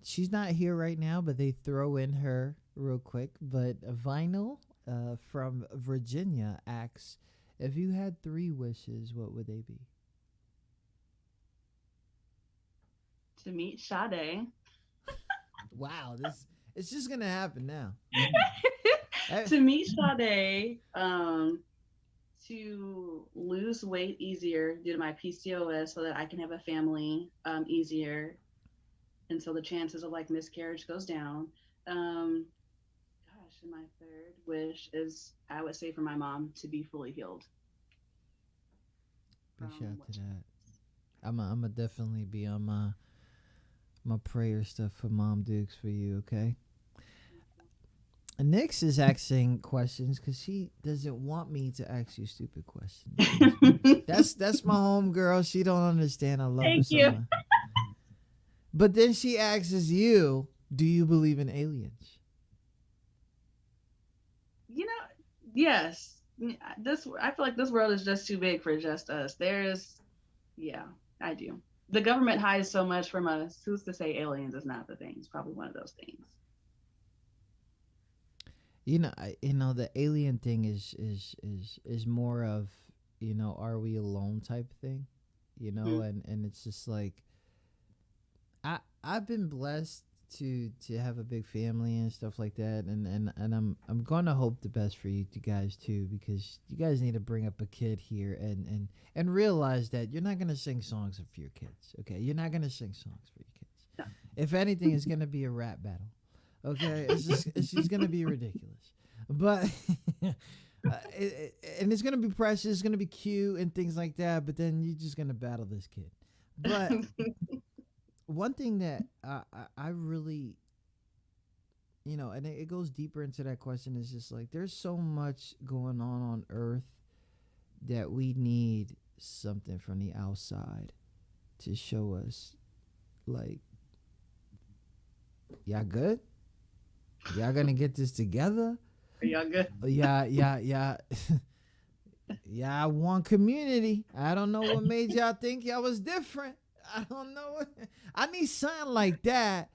She's not here right now, but they throw in her real quick. But Vinyl from Virginia asks, if you had 3 wishes, what would they be? To meet Sade. Wow, it's just gonna happen now. To meet Sade, to lose weight easier due to my PCOS, so that I can have a family easier, and so the chances of like miscarriage goes down. And my third wish is, I would say, for my mom to be fully healed. Big shout to that. I'm a definitely be on my prayer stuff for Mom Dukes for you, okay? Nyx is asking questions because she doesn't want me to ask you stupid questions. that's my home girl. She don't understand. I love her so much. But then she asks you, do you believe in aliens? Yes. I feel like this world is just too big for just us. I do. The government hides so much from us. Who's to say aliens is not the thing? It's probably one of those things. The alien thing is more of, are we alone type thing, and it's just like, I've been blessed to have a big family and stuff like that, and I'm gonna hope the best for you guys too, because you guys need to bring up a kid here and realize that you're not gonna sing songs for your kids, okay? You're not gonna sing songs for your kids. No. If anything, it's gonna be a rap battle, okay? It's just gonna be ridiculous, but and it's gonna be precious, it's gonna be cute and things like that, but then you're just gonna battle this kid. But one thing that I really, and it goes deeper into that question, is just like, there's so much going on Earth that we need something from the outside to show us, like, y'all good? Y'all gonna get this together? Are y'all good? Yeah. Y'all one community. I don't know what made y'all think y'all was different. I don't know. I need something like that.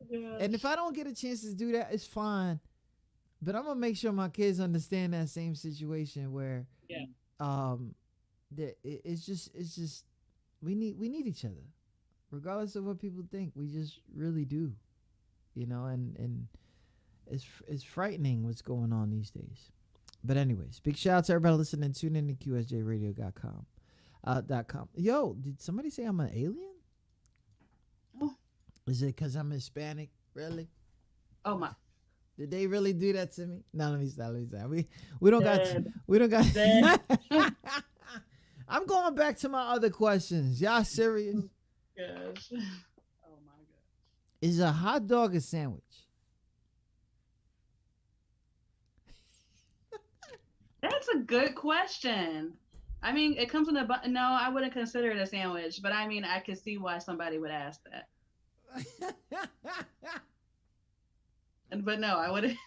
Yeah. And if I don't get a chance to do that, it's fine. But I'm gonna make sure my kids understand that same situation where, that it's just we need each other, regardless of what people think. We just really do, and it's frightening what's going on these days. But anyways, big shout out to everybody listening. Tune in to QSJRadio.com. .com. Yo, did somebody say I'm an alien? Oh. Is it because I'm Hispanic? Really? Oh my! Did they really do that to me? No, let me stop. We don't got. I'm going back to my other questions. Y'all serious? Gosh. Oh my gosh. Is a hot dog a sandwich? That's a good question. I mean, it comes in a bun. No, I wouldn't consider it a sandwich, but I mean, I could see why somebody would ask that. But no, I wouldn't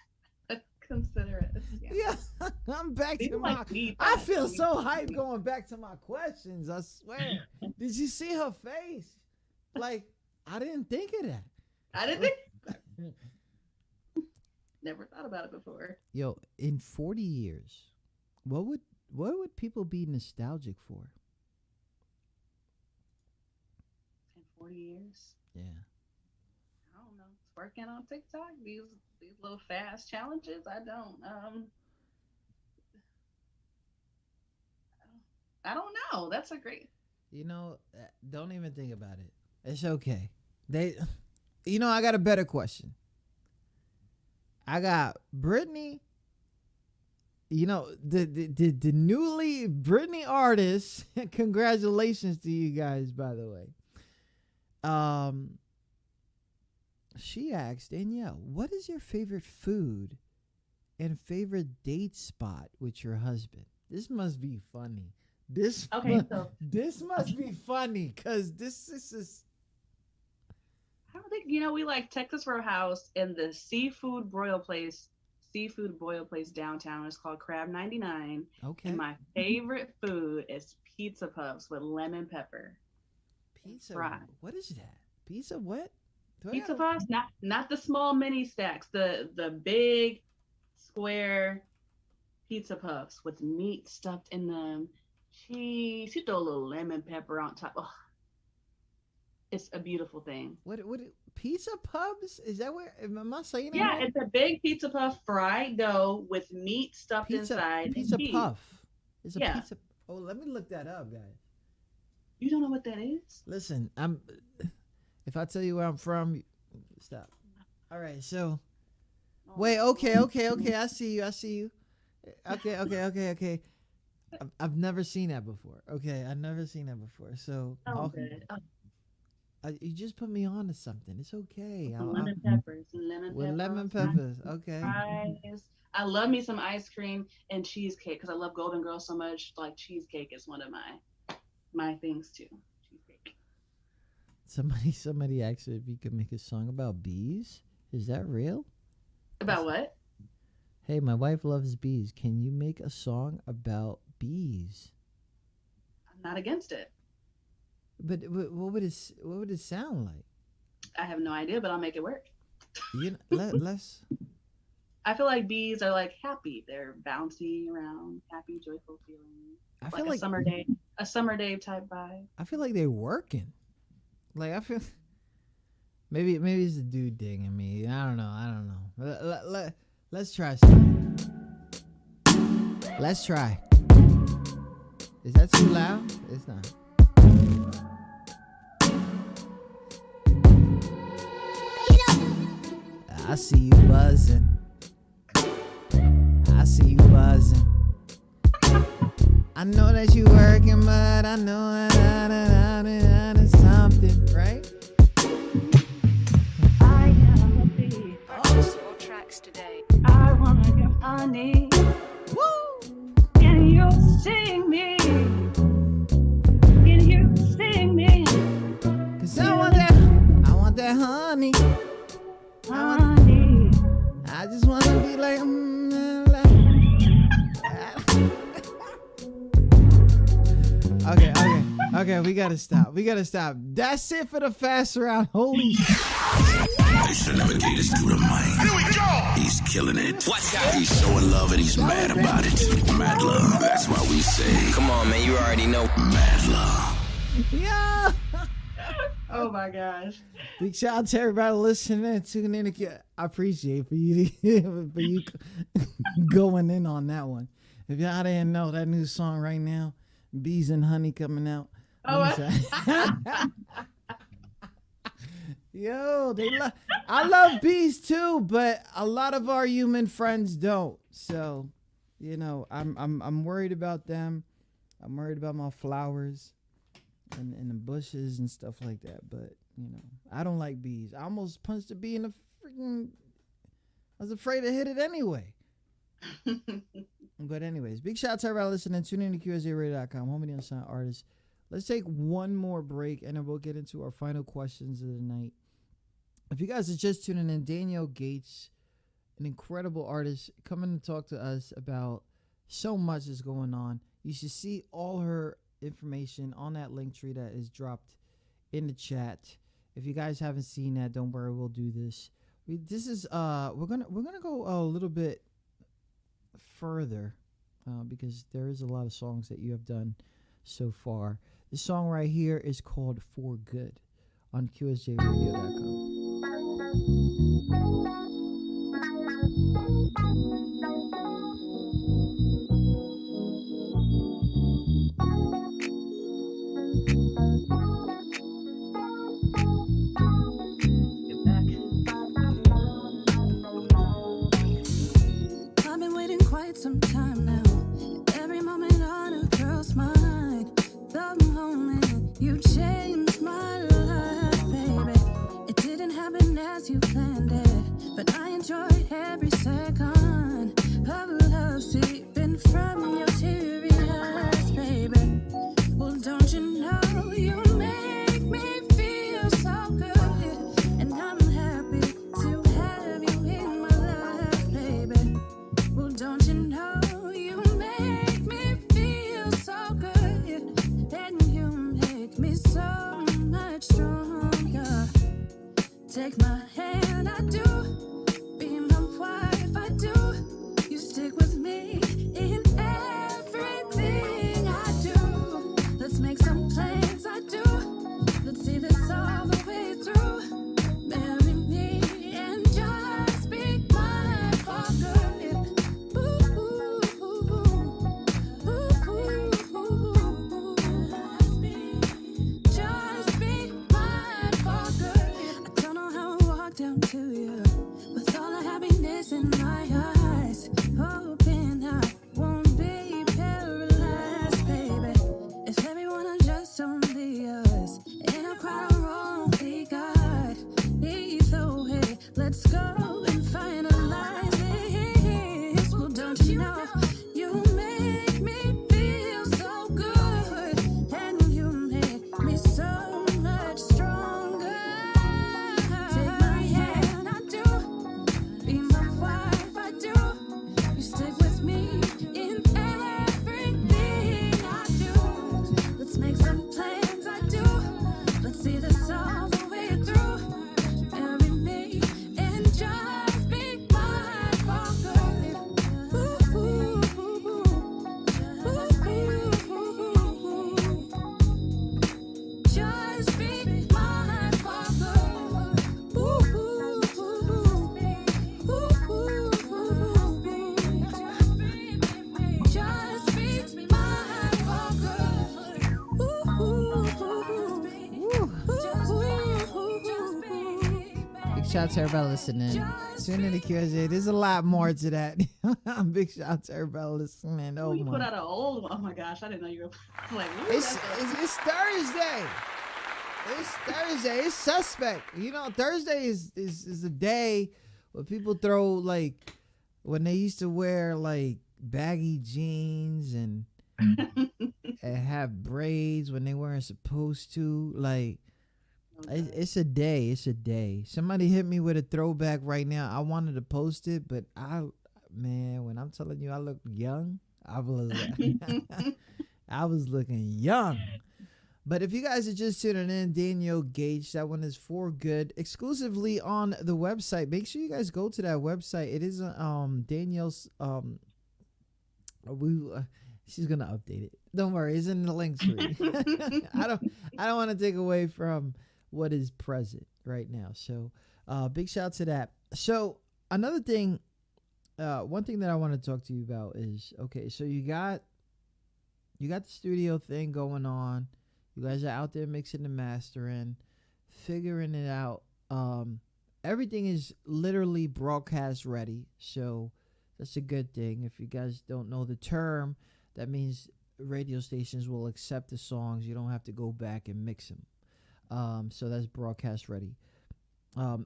consider it a Yeah, I'm back to People my. like need I that. feel so hyped going back to my questions. I swear. Did you see her face? Like, I didn't think of that. I didn't think. Never thought about it before. Yo, in 40 years, what would people be nostalgic for? In 40 years. Yeah. I don't know. It's working on TikTok. These little fast challenges. I don't know. That's a great. You know, don't even think about it. It's okay. I got a better question. I got Britney. You know, the newly Britney artist. Congratulations to you guys, by the way. She asked Danielle, "What is your favorite food and favorite date spot with your husband?" This must be funny. This must be funny because this is. I don't think we like Texas Roadhouse and the seafood broil place downtown. It's called Crab 99. Okay. And my favorite food is pizza puffs with lemon pepper. Pizza. Fried. What is that? Pizza what? Pizza puffs, not the small mini stacks, the big square pizza puffs with meat stuffed in them. Cheese. You throw a little lemon pepper on top. Oh, it's a beautiful thing. What pizza pubs? Is that where am I saying it? Yeah, right? it's a big pizza puff fried dough with meat stuffed inside. Pizza and cheese. puff. It's a Yeah. pizza. Oh, let me look that up, guys. You don't know what that is? Listen, if I tell you where I'm from, stop. All right, so wait, okay. I see you. Okay. I've never seen that before. Okay, I've never seen that before. So Good. you just put me on to something. It's okay. Lemon peppers. With lemon peppers. Okay. Fries. I love me some ice cream and cheesecake because I love Golden Girls so much. Like cheesecake is one of my things too. Cheesecake. Somebody asked if you could make a song about bees. Is that real? About what? Hey, my wife loves bees. Can you make a song about bees? I'm not against it. But what would it sound like? I have no idea, but I'll make it work. Let's. I feel like bees are like happy. They're bouncy around, happy, joyful feeling. I feel like a summer day type vibe. I feel like they're working. Like I feel. Maybe it's the dude digging me. I don't know. Let's try something. Let's try. Is that too loud? It's not. I see you buzzing. I know that you working, but I know that it's something, right? I gotta be. Purchase your tracks today. I wanna get honey. Woo! Can you sing me? Can you sing me? 'Cause I want that honey. Honey. I just wanna be like, Okay, we gotta stop. That's it for the fast round. Holy Should never get us through the mind. Here we go. He's killing it. Watch out. He's so in love and he's mad about it. Mad love. That's why we say, come on, man. You already know. Mad love. yeah. Oh my gosh. Big shout out to everybody listening and tuning in. I appreciate for you going in on that one. If y'all didn't know that new song right now, Bees and Honey coming out. Yo, I love bees too, but a lot of our human friends don't. So, I'm worried about them. I'm worried about my flowers and the bushes and stuff like that. But I don't like bees. I almost punched a bee in the freaking. I was afraid to hit it anyway. But anyways, big shout out to everybody listening. Tune in to QSARadio.com, home of the unsigned artists. Let's take one more break, and then we'll get into our final questions of the night. If you guys are just tuning in, Danyielle Gates an incredible artist coming to talk to us about so much is going on. You should see all her information on that link tree that is dropped in the chat. If you guys haven't seen that, don't worry, we'll do this. We're gonna go a little bit further because there is a lot of songs that you have done so far. This song right here is called For Good on QSJRadio.com. Get back. I've been waiting quite some time now. Every moment on a girl's mind. The moment you changed my life, baby. It didn't happen as you planned it, but I enjoyed every second of love seeping from your teary eyes, baby. Well, don't you know you make me feel so good, and I'm happy to have you in my life, baby. Well, don't you know you make me feel so good, and you make me so much stronger. Take my hand, I do. Be my wife, I do. You stick with me in everything I do. Let's make some plans, I do. Let's see this all the way through. Marry me and just be mine for good. Ooh, ooh, ooh, ooh, ooh, ooh. Just be mine for good. I don't know how I walked down to you with all the happiness in my eyes, hoping I won't be paralyzed, baby. If everyone will just only us, in a crowd of only God. Either way, let's go and finalize this. Well, don't you know you make me feel so good, and you make me so much stronger. Take my hand, I do. Be my wife, I do. You stick with me in everything I do. Let's make some plans, I do. Let's see this all the way through. Marry me and just be mine for good. Ooh, ooh, ooh, ooh. Ooh, ooh, ooh, ooh. Just be mine for good. Ooh, ooh, ooh, ooh. Ooh, ooh, ooh, ooh. Just be mine for good. Ooh, ooh, Big shout out to everybody listening. Tune in to QSJ. There's a lot more to that. Big shout out to everybody listening. Oh, Oh you put my. out an old one. Oh my gosh, I didn't know you were like. Ooh, It's that's Thursday. It's Thursday. It's suspect. You know, Thursday is a day where people throw, like, when they used to wear like baggy jeans and have braids when they weren't supposed to. Like, it's a day. It's a day. Somebody hit me with a throwback right now. I wanted to post it, but when I'm telling you I look young, I was I was looking young. But if you guys are just tuning in, Danyielle Gates, that one is For Good, exclusively on the website. Make sure you guys go to that website. It is Danielle's she's gonna update it. Don't worry, it's in the link tree. I don't want to take away from what is present right now. So big shout out to that. So another thing, one thing that I want to talk to you about is, okay, so you got the studio thing going on. You guys are out there mixing and mastering, figuring it out. Everything is literally broadcast ready, so that's a good thing. If you guys don't know the term, that means radio stations will accept the songs. You don't have to go back and mix them. So that's broadcast ready.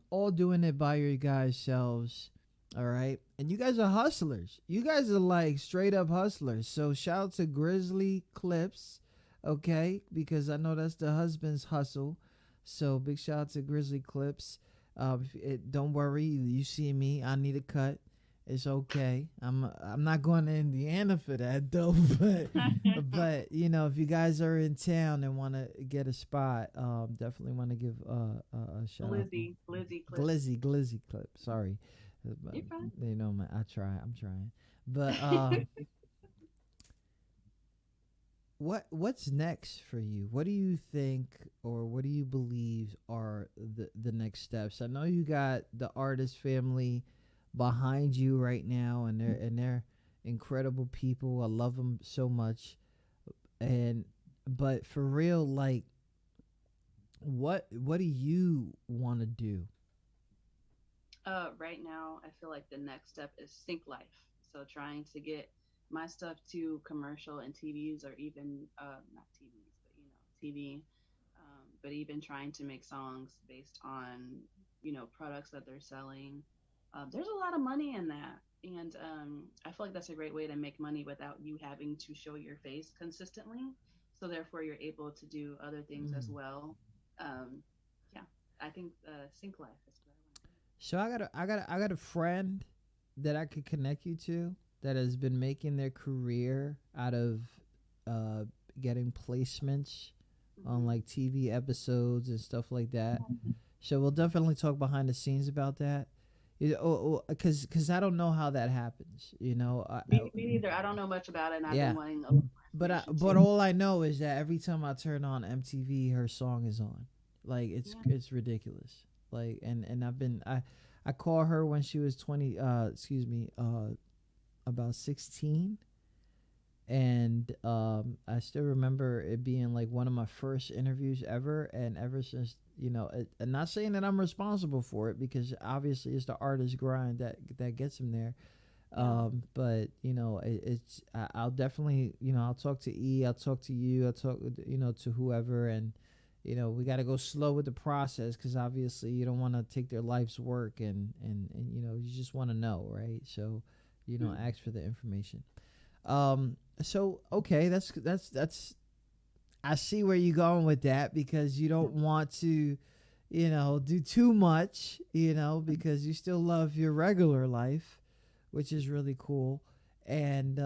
All doing it by your guys' selves. All right. And you guys are hustlers. You guys are like straight up hustlers. So shout out to Grizzly Clips. Okay. Because I know that's the husband's hustle. So big shout out to Grizzly Clips. Don't worry. You see me. I need a cut. It's okay. I'm not going to Indiana for that though. But you know, if you guys are in town and want to get a spot, definitely want to give a shout out. Glizzy clip. Sorry, You're fine. you know, I'm trying. But what's next for you? What do you think, or what do you believe are the next steps? I know you got the artist family behind you right now, and they're incredible people. I love them so much. But for real, like, what do you want to do? Right now, I feel like the next step is sync life. So trying to get my stuff to commercial and TVs, or even not TVs, but TV. But even trying to make songs based on products that they're selling. There's a lot of money in that, and I feel like that's a great way to make money without you having to show your face consistently. So therefore, you're able to do other things as well. Yeah, I think sync life is what I want to do. So I got a friend that I could connect you to that has been making their career out of getting placements on like TV episodes and stuff like that. So we'll definitely talk behind the scenes about that. Because I don't know how that happens. You know, Me neither. I don't know much about it, and I've been wanting. But all I know is that every time I turn on MTV, her song is on. Like it's ridiculous. Like and I call her when she was 20. About 16. And I still remember it being like one of my first interviews ever, and ever since, and not saying that I'm responsible for it, because obviously it's the artist grind that gets him there. But I'll definitely, I'll talk to E, I'll talk to you, I'll talk to whoever, and we got to go slow with the process, because obviously you don't want to take their life's work, and you just want to know, right? So ask for the information. So okay, that's I see where you're going with that, because you don't want to do too much, because you still love your regular life, which is really cool. And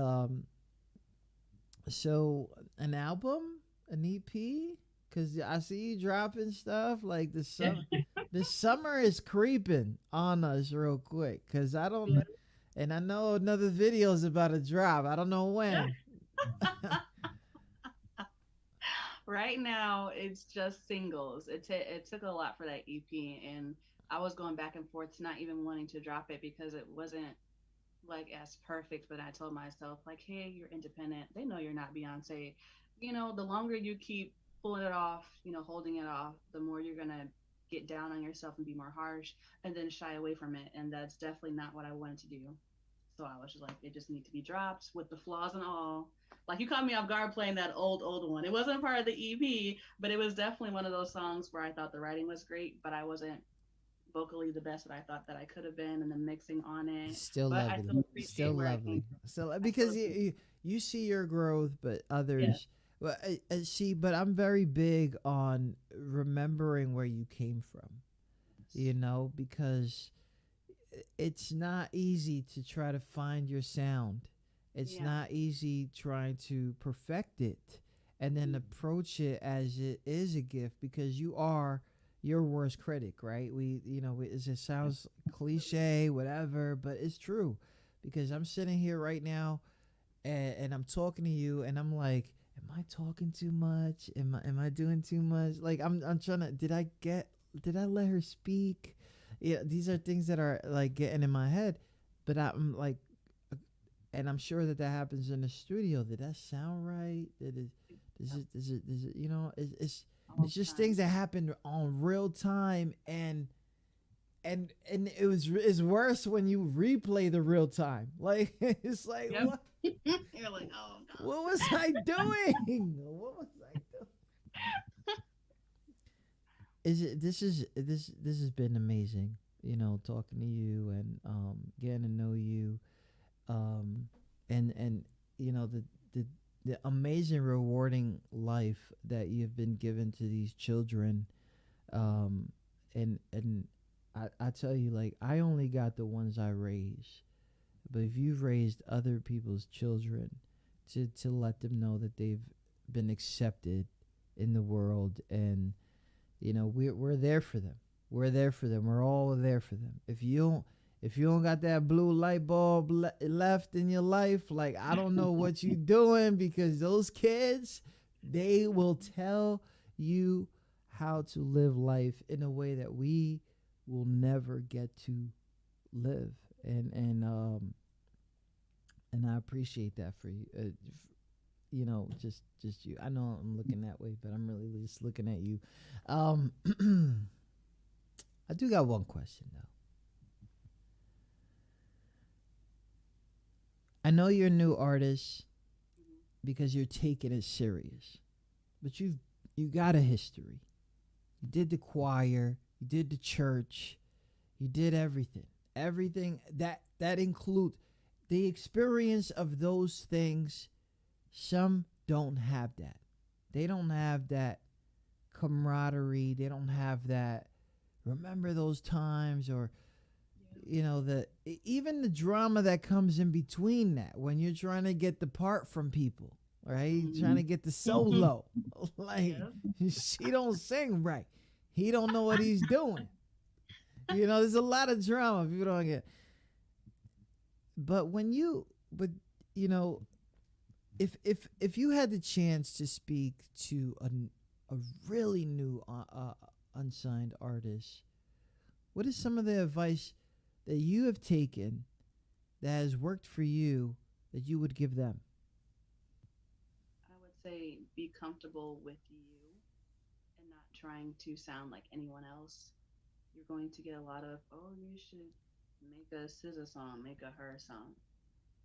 so an album, an EP, because I see you dropping stuff like the summer is creeping on us real quick, because I don't. And I know another video is about to drop. I don't know when. Right now, it's just singles. It took a lot for that EP, and I was going back and forth to not even wanting to drop it because it wasn't like as perfect. But I told myself, like, hey, you're independent. They know you're not Beyonce. The longer you keep pulling it off, holding it off, the more you're gonna get down on yourself and be more harsh, and then shy away from it. And that's definitely not what I wanted to do. So I was just like, it just needs to be dropped with the flaws and all. Like, you caught me off guard playing that old one. It wasn't part of the EP, but it was definitely one of those songs where I thought the writing was great, but I wasn't vocally the best that I thought that I could have been, and the mixing on it. Still but lovely. Still lovely. Still, because you see your growth, but others. Yeah. Well, but I'm very big on remembering where you came from, because it's not easy to try to find your sound. It's not easy trying to perfect it and then approach it as it is a gift, because you are your worst critic, right? It sounds cliche, whatever, but it's true, because I'm sitting here right now and I'm talking to you, and I'm like, am I talking too much? Am I doing too much? Like, I'm trying to, did I let her speak? Yeah, these are things that are like getting in my head, but I'm like, and I'm sure that happens in the studio. Did that sound right? Is it it's just things that happen on real time, and it's worse when you replay the real time. Like, it's like, yep. What? You're like, oh God. What was I doing? What was I doing? This has been amazing, talking to you and getting to know you, and the amazing rewarding life that you've been given to these children, and I tell you, like, I only got the ones I raised. But if you've raised other people's children, to let them know that they've been accepted in the world, and we're there for them. We're there for them. We're all there for them. If you don't got that blue light bulb left in your life, like, I don't know what you doing, because those kids, they will tell you how to live life in a way that we will never get to live. And I appreciate that for you. Just you. I know I'm looking that way, but I'm really just looking at you. I do got one question though. I know you're a new artist because you're taking it serious, but you got a history. You did the choir, you did the church, you did everything that include the experience of those things. Some don't have that. They don't have that camaraderie. They don't have that remember those times, or even the drama that comes in between that when you're trying to get the part from people, right? Trying to get the solo. Like, she don't sing right. He don't know what he's doing. There's a lot of drama people don't get. But if you had the chance to speak to a really new unsigned artist, what is some of the advice that you have taken that has worked for you that you would give them? I would say be comfortable with you and not trying to sound like anyone else. You're going to get a lot of, oh, you should make a SZA song, make a her song.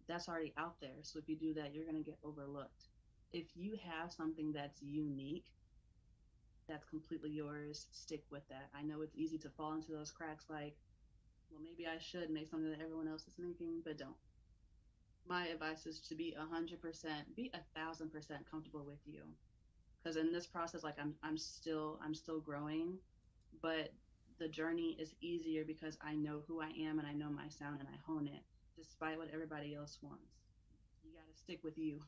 That's already out there. So if you do that, you're going to get overlooked. If you have something that's unique, that's completely yours, stick with that. I know it's easy to fall into those cracks like, well, maybe I should make something that everyone else is making, but don't. My advice is to be 100%, be 1,000% comfortable with you. Because in this process, like I'm still growing, but the journey is easier because I know who I am and I know my sound and I hone it, despite what everybody else wants. You got to stick with you.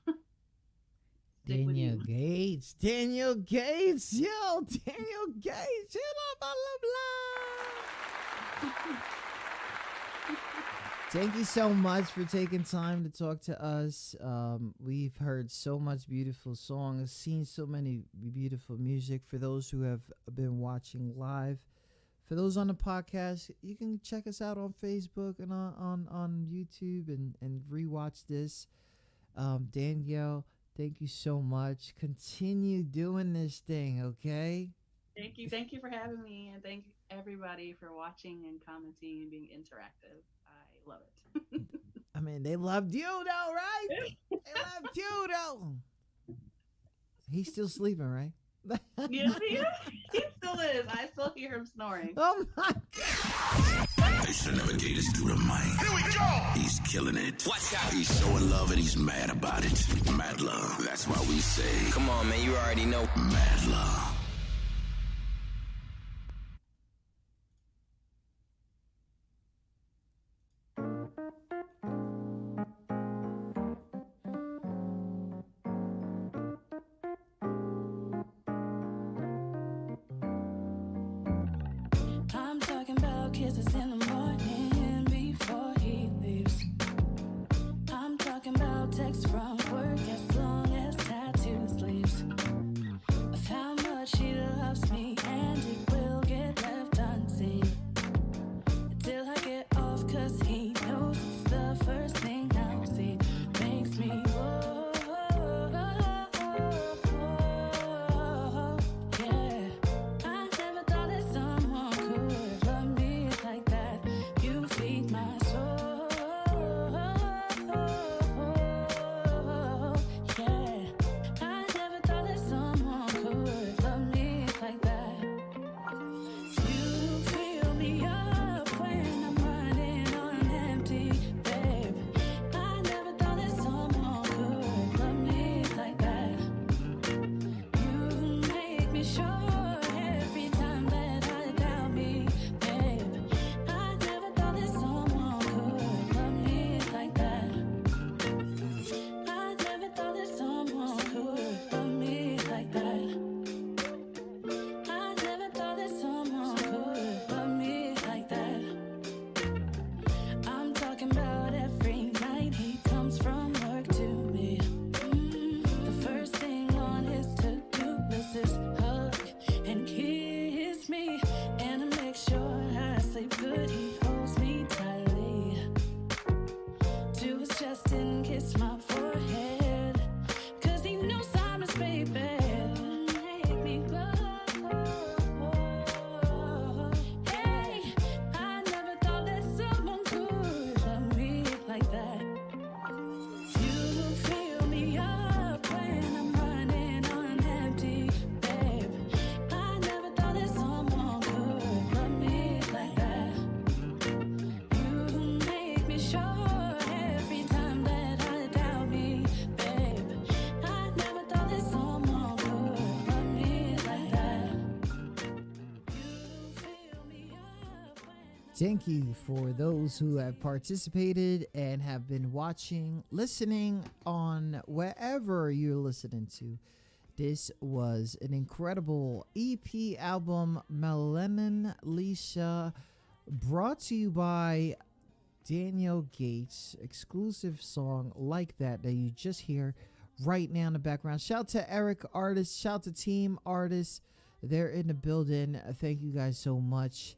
Danyielle Gates. Danyielle Gates. Yo, Danyielle Gates. Blah, blah, blah. Thank you so much for taking time to talk to us. We've heard so much beautiful songs, seen so many beautiful music. For those who have been watching live, for those on the podcast, you can check us out on Facebook and on YouTube and rewatch this. Danyielle, thank you so much. Continue doing this thing, okay? Thank you. Thank you for having me, and thank everybody for watching and commenting and being interactive. I love it. I mean, they loved you though, right? They loved you though. He's still sleeping, right? Yes, he still is. I still hear him snoring. Oh my God. They should never Gators do the mic. Here we go. He's killing it. Watch out. He's so in love and he's mad about it. Mad love. That's why we say, come on, man, you already know. Mad love. I'm talking about kisses in the morning before he leaves. I'm talking about texts from work as long as tattoo sleeves. Of how much he loves me and it will get left unseen. Until I get off, cause he knows it's the first thing I'll see. Makes me whoa, yeah. I never thought that someone could love me like that. You feed my soul. kisses, hug, and kiss me. And to make sure I sleep good, he holds me tightly to his chest and kiss my forehead. Cause he knows I'm his baby. Make me go. Hey, I never thought that someone could love me like that. You fill me up when I'm running on empty, babe. I never thought that someone could love me like that. You make me sure every time that I doubt me, babe. I never thought that someone could love me like that. You fill me up when Thank you for those who have participated and have been watching, listening on wherever you're listening to. This was an incredible EP album, Melanin Leisha, brought to you by Danyielle Gates. Exclusive song like that you just hear right now in the background. Shout to Eric Artist, shout to Team Artists. They're in the building. Thank you guys so much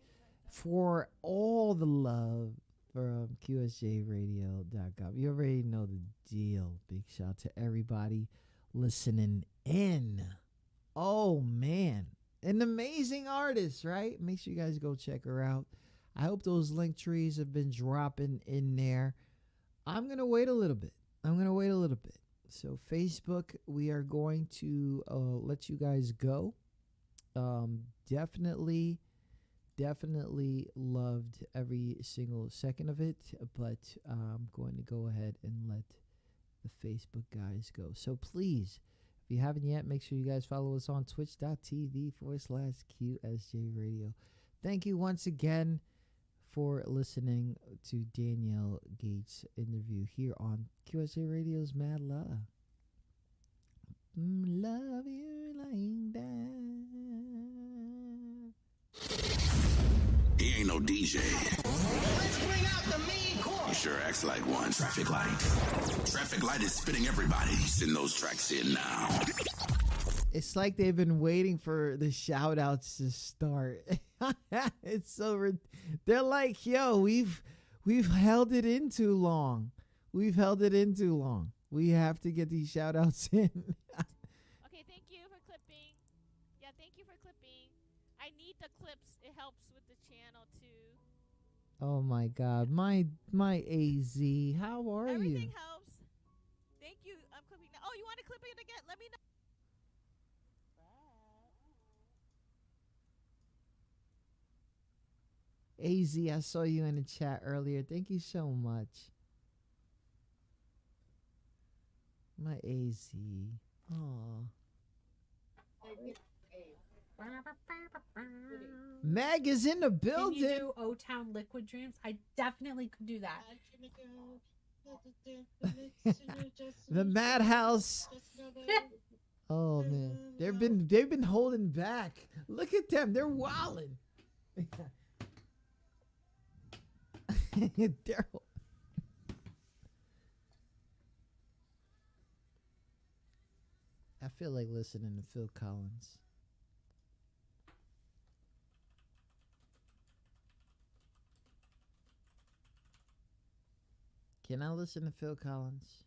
for all the love from QSJRadio.com. You already know the deal. Big shout to everybody listening in. Oh man, an amazing artist, right? Make sure you guys go check her out. I hope those link trees have been dropping in there. I'm gonna wait a little bit. So Facebook, we are going to let you guys go. Definitely loved every single second of it, but I'm going to go ahead and let the Facebook guys go. So please, if you haven't yet, make sure you guys follow us on twitch.tv/QSJ Radio. Thank you once again for listening to Danyielle Gates' interview here on QSJ Radio's Mad Love. Love you like that. He ain't no DJ. Let's bring out the main course. He sure acts like one. Traffic light. Traffic light is spitting everybody. Send those tracks in now. It's like they've been waiting for the shout outs to start. It's so they're like, yo, we've held it in too long. We have to get these shout outs in. Okay, thank you for clipping. Yeah, thank you for clipping. I need the clips. It helps with the channel too. Oh my God, my AZ, how are you? Everything helps. Thank you. I'm clipping now. Oh, you want to clip it again? Let me know. AZ, I saw you in the chat earlier. Thank you so much. My AZ. Aw. Meg is in the building. Can you do O-Town Liquid Dreams? I definitely could do that. The Madhouse. Oh man, they've been holding back. Look at them, they're wilding. I feel like listening to Phil Collins. Can I listen to Phil Collins?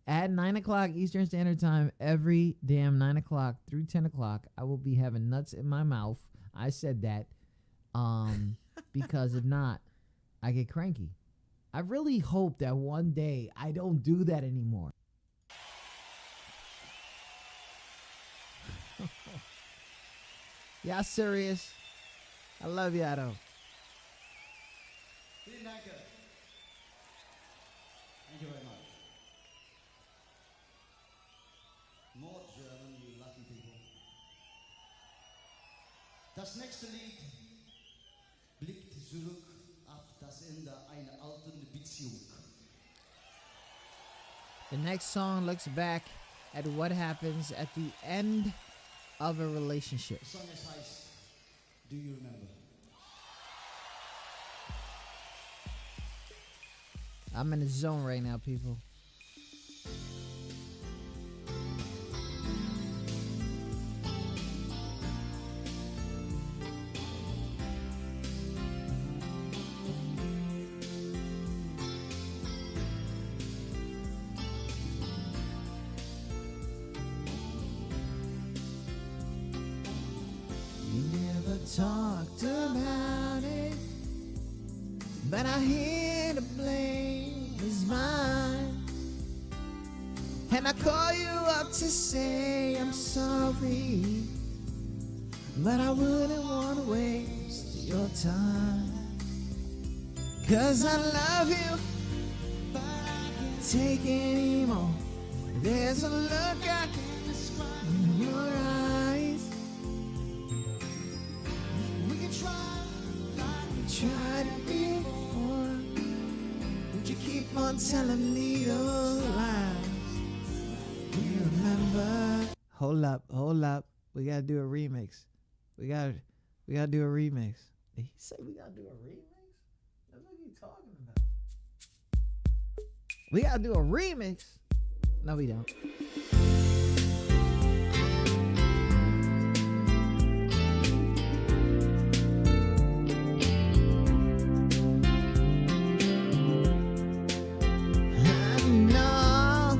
At 9 o'clock Eastern Standard Time, every damn 9 o'clock through 10 o'clock, I will be having nuts in my mouth. I said that because if not, I get cranky. I really hope that one day I don't do that anymore. Y'all serious? I love y'all though. Vielen Dank. Thank you very much. More German, you lucky people. Das nächste Lied blickt zurück auf das Ende einer alten Beziehung. The next song looks back at what happens at the end of a relationship. The song heißt Do You Remember? I'm in the zone right now, people. talked about it, but I hear the blame is mine. And I call you up to say I'm sorry, but I wouldn't want to waste your time. 'Cause I love you, but I can't take anymore. There's a look I can't describe in your eyes. We can try like we tried before. Would you keep on telling me those lies? Do you remember? Hold up. We gotta do a remix. We gotta do a remix. Did he say we gotta do a remix? That's what he talking about. We gotta do a remix. No, we don't. No,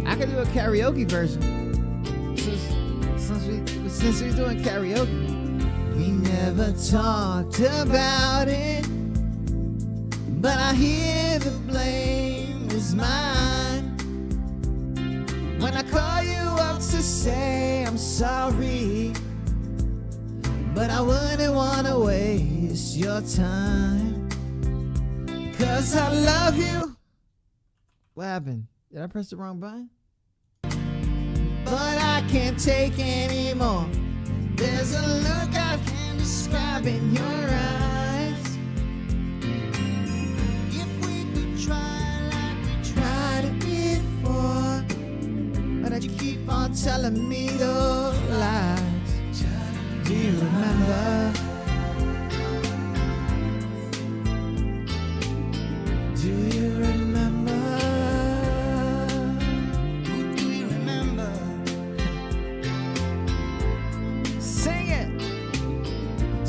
I could do a karaoke version. Since we're doing karaoke, we never talked about it, but I hear the blame is mine. When I call you up to say I'm sorry, but I wouldn't want to waste your time. 'Cause I love you. What happened? Did I press the wrong button? But I can't take anymore. There's a look I can't describe in your eyes. If we could try like we tried it before, but you keep on telling me those lies. Do you remember? Do you remember? Do you remember? Sing it.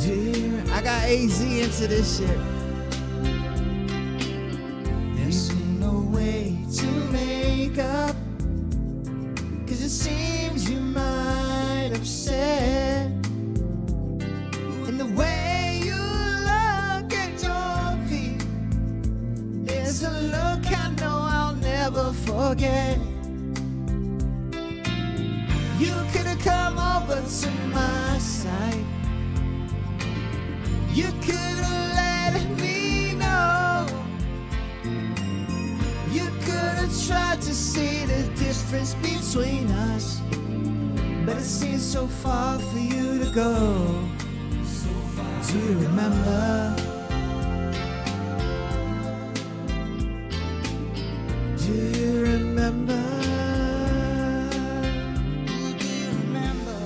Do you? I got AZ into this shit. There's no way to make up, 'cause it seems you might have said, in the way you look at your feet, there's a look I know I'll never forget. You could have come over to my side. You could have let me know. You could have tried to see the difference between us, but it seems so far for you to go. Do you remember? Do you remember? Do you remember?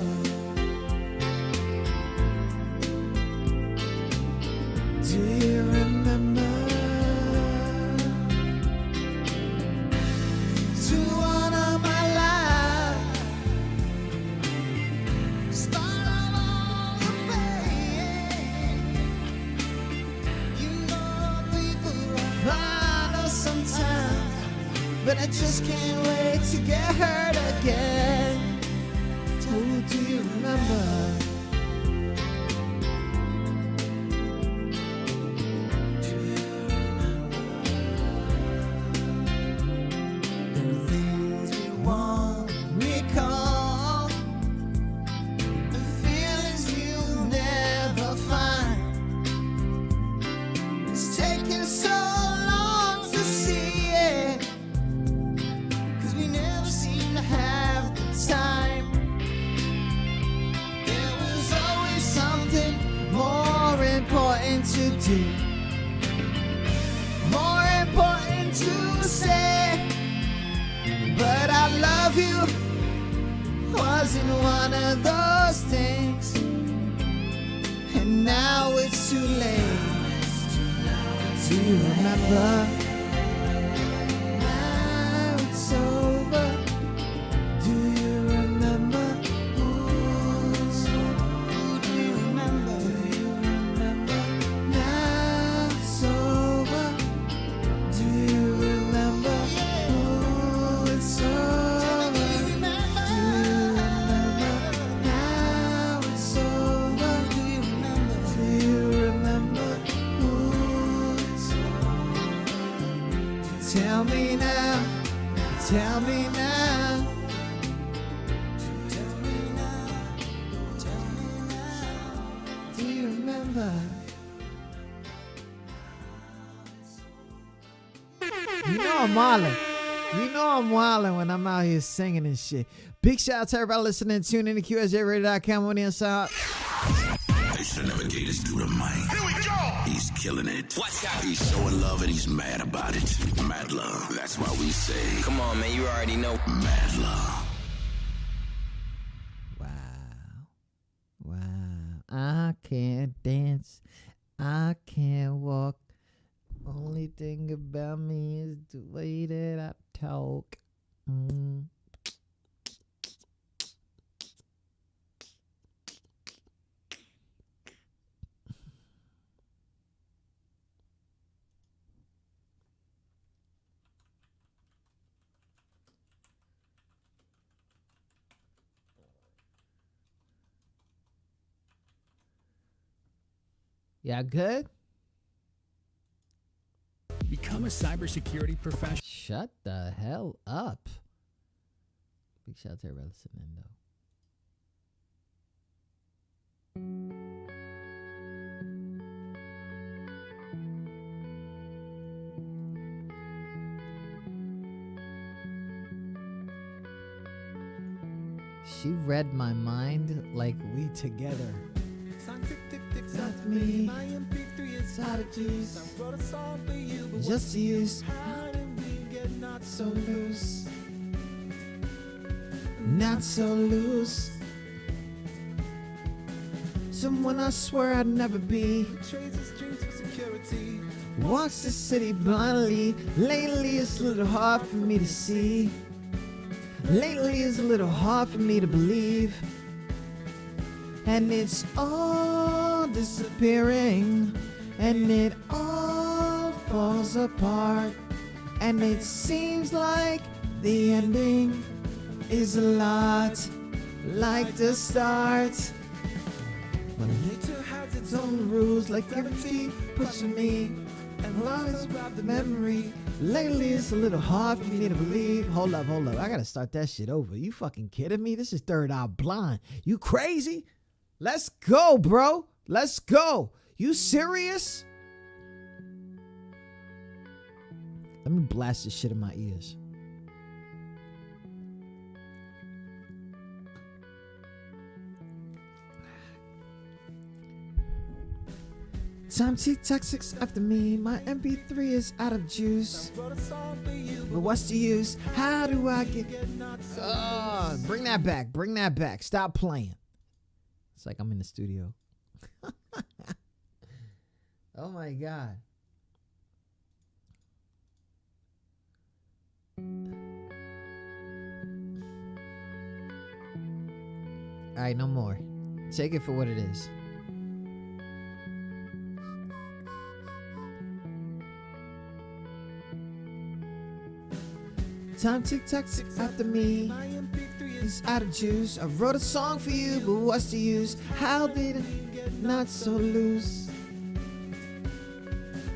Do you remember? To honor my life, start all the pain. You know people find us sometimes, but I just can't wait to get hurt again. Oh, do you remember? Do you remember? There are things we won't recall, and feelings you'll never find. It's taking so long to see it, 'cause we never seem to have the time. There was always something more important to do, more important to say. But I love you wasn't one of those things, and now it's too late. Do you remember? Now it's over. Do you remember? Do you remember? Do you remember? Now it's over. Do you remember? It's over. Do you remember? Now it's over. Tell me now. Do you remember? You know I'm wildin'. You know I'm wildin' when I'm out here singing and shit. Big shout out to everybody listening. Tune in to QSJRadio.com on the inside. Danyielle Gates do the mic. Here we go. He's killing it. Watch out. He's so in love and he's mad about it. Mad love. That's why we say, come on, man. You already know. Mad love. Wow. I can't dance. I can't walk. Only thing about me is the way that I talk. Yeah, good? Become a cybersecurity professional. Shut the hell up. Big shout out to everybody listening, though. She read my mind like we together. That's me. My MP3 is out of juice. I wrote a song for you, but just to use. How did we get not so loose? Not so loose. Someone I swear I'd never be. Trades his dreams for security. Walks the city blindly. Lately it's a little hard for me to see. Lately it's a little hard for me to believe. And it's all disappearing. And it all falls apart. And it seems like the ending is a lot like the start. But nature has its own rules, like gravity pushing me. And lies about the memory. Lately it's a little hard for me to believe. Hold up. I gotta start that shit over. You fucking kidding me? This is Third Eye Blind. You crazy? Let's go, bro. Let's go. You serious? Let me blast this shit in my ears. Time tick-tock 6 after me. My MP3 is out of juice. But what's the use? How do I get... bring that back. Bring that back. Stop playing. It's like I'm in the studio. Oh my God. All right, no more. Take it for what it is. Time tick-tock after me. It's out of juice. I wrote a song for you, but what's the use? How did it get not so loose?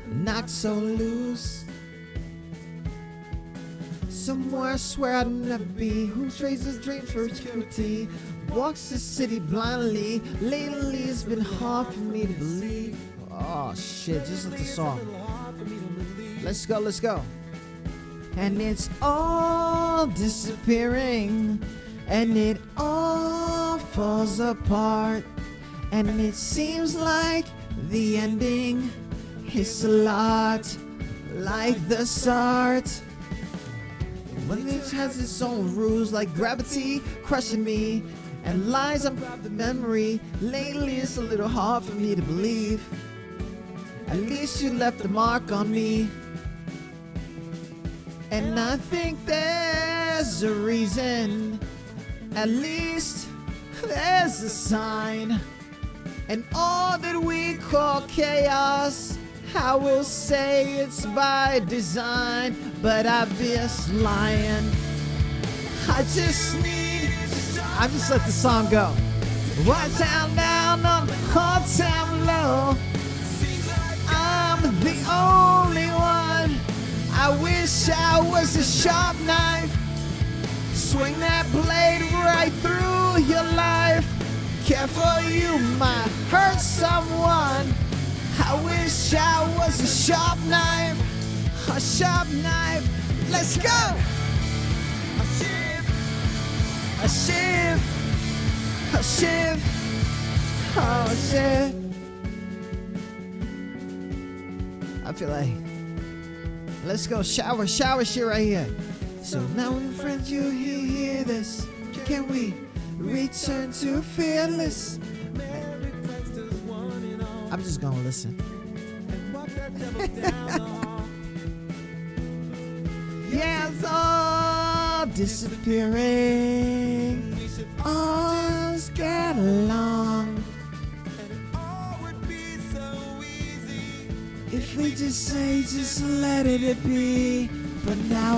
Not so loose. Somewhere I swear I'd never be. Who trades his dreams for security? Walks the city blindly. Lately it's been hard for me to believe. Oh shit, just like the song. Let's go. And it's all disappearing. And it all falls apart. And it seems like the ending is a lot like the start. When it has its own rules, like gravity crushing me and lies about the memory. Lately it's a little hard for me to believe. At least you left a mark on me. And I think there's a reason. At least there's a sign. And all that we call chaos, I will say it's by design. But I'd be a lying. I just let the song go. One time down on hard time low. I'm the only one. I wish I was a sharp knife. Swing that blade right through your life. Careful, you might hurt someone. I wish I was a sharp knife. A sharp knife. Let's go. A shiv. A shiv. A shiv. Oh shit. I feel like let's go shower shit right here. So now when friends you hear this, can we return to fearless? I'm just gonna listen. Yeah, it's all disappearing. All get along. If we just say, just let it be. But now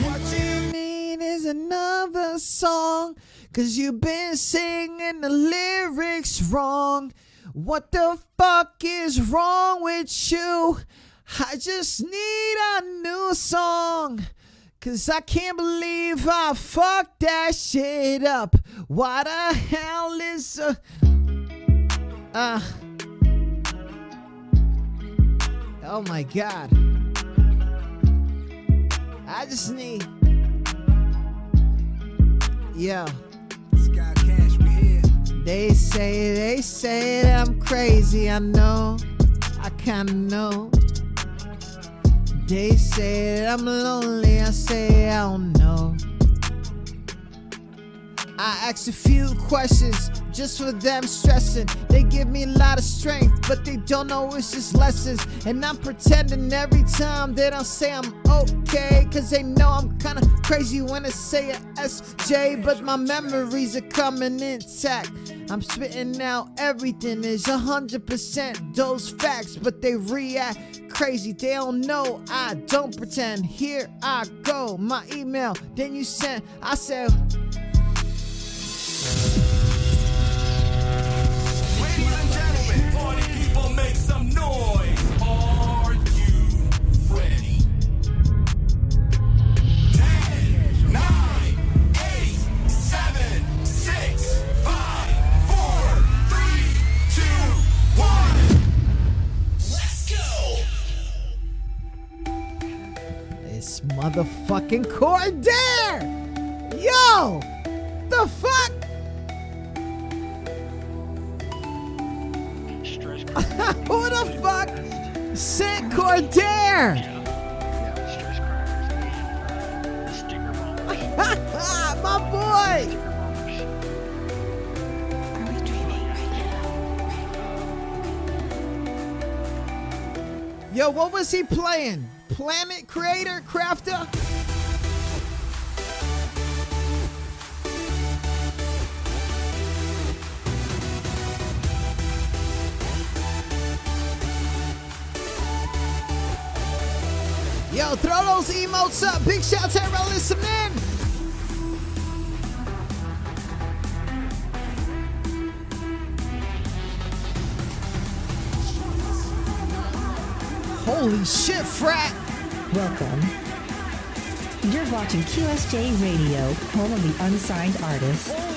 what you need is another song. 'Cause you've been singing the lyrics wrong. What the fuck is wrong with you? I just need a new song. 'Cause I can't believe I fucked that shit up. Why the hell is oh my God. I just need. Yeah. Sky Cash, we here. They say that I'm crazy. I know. I kinda know. They say that I'm lonely. I say I don't know. I ask a few questions just for them stressing. They give me a lot of strength, but they don't know it's just lessons. And I'm pretending every time they don't say I'm okay, 'cause they know I'm kinda crazy when I say a SJ. But my memories are coming intact. I'm spitting out everything is 100% those facts, but they react crazy. They don't know I don't pretend. Here I go, my email, then you sent. I said, Ladies and gentlemen, party people, make some noise. Are you ready? 10, 9, 8, 7, 6, 5, 4, 3, 2, 1. Let's go. this motherfucking chord there. Yo, the fuck? Who the fuck sent Cordair? My boy! Yo, what was he playing? Planet Creator Crafter? Yo, throw those emotes up. Big shout to everyone listening. Holy shit, frat. Welcome. You're watching QSJ Radio, home of the unsigned artists.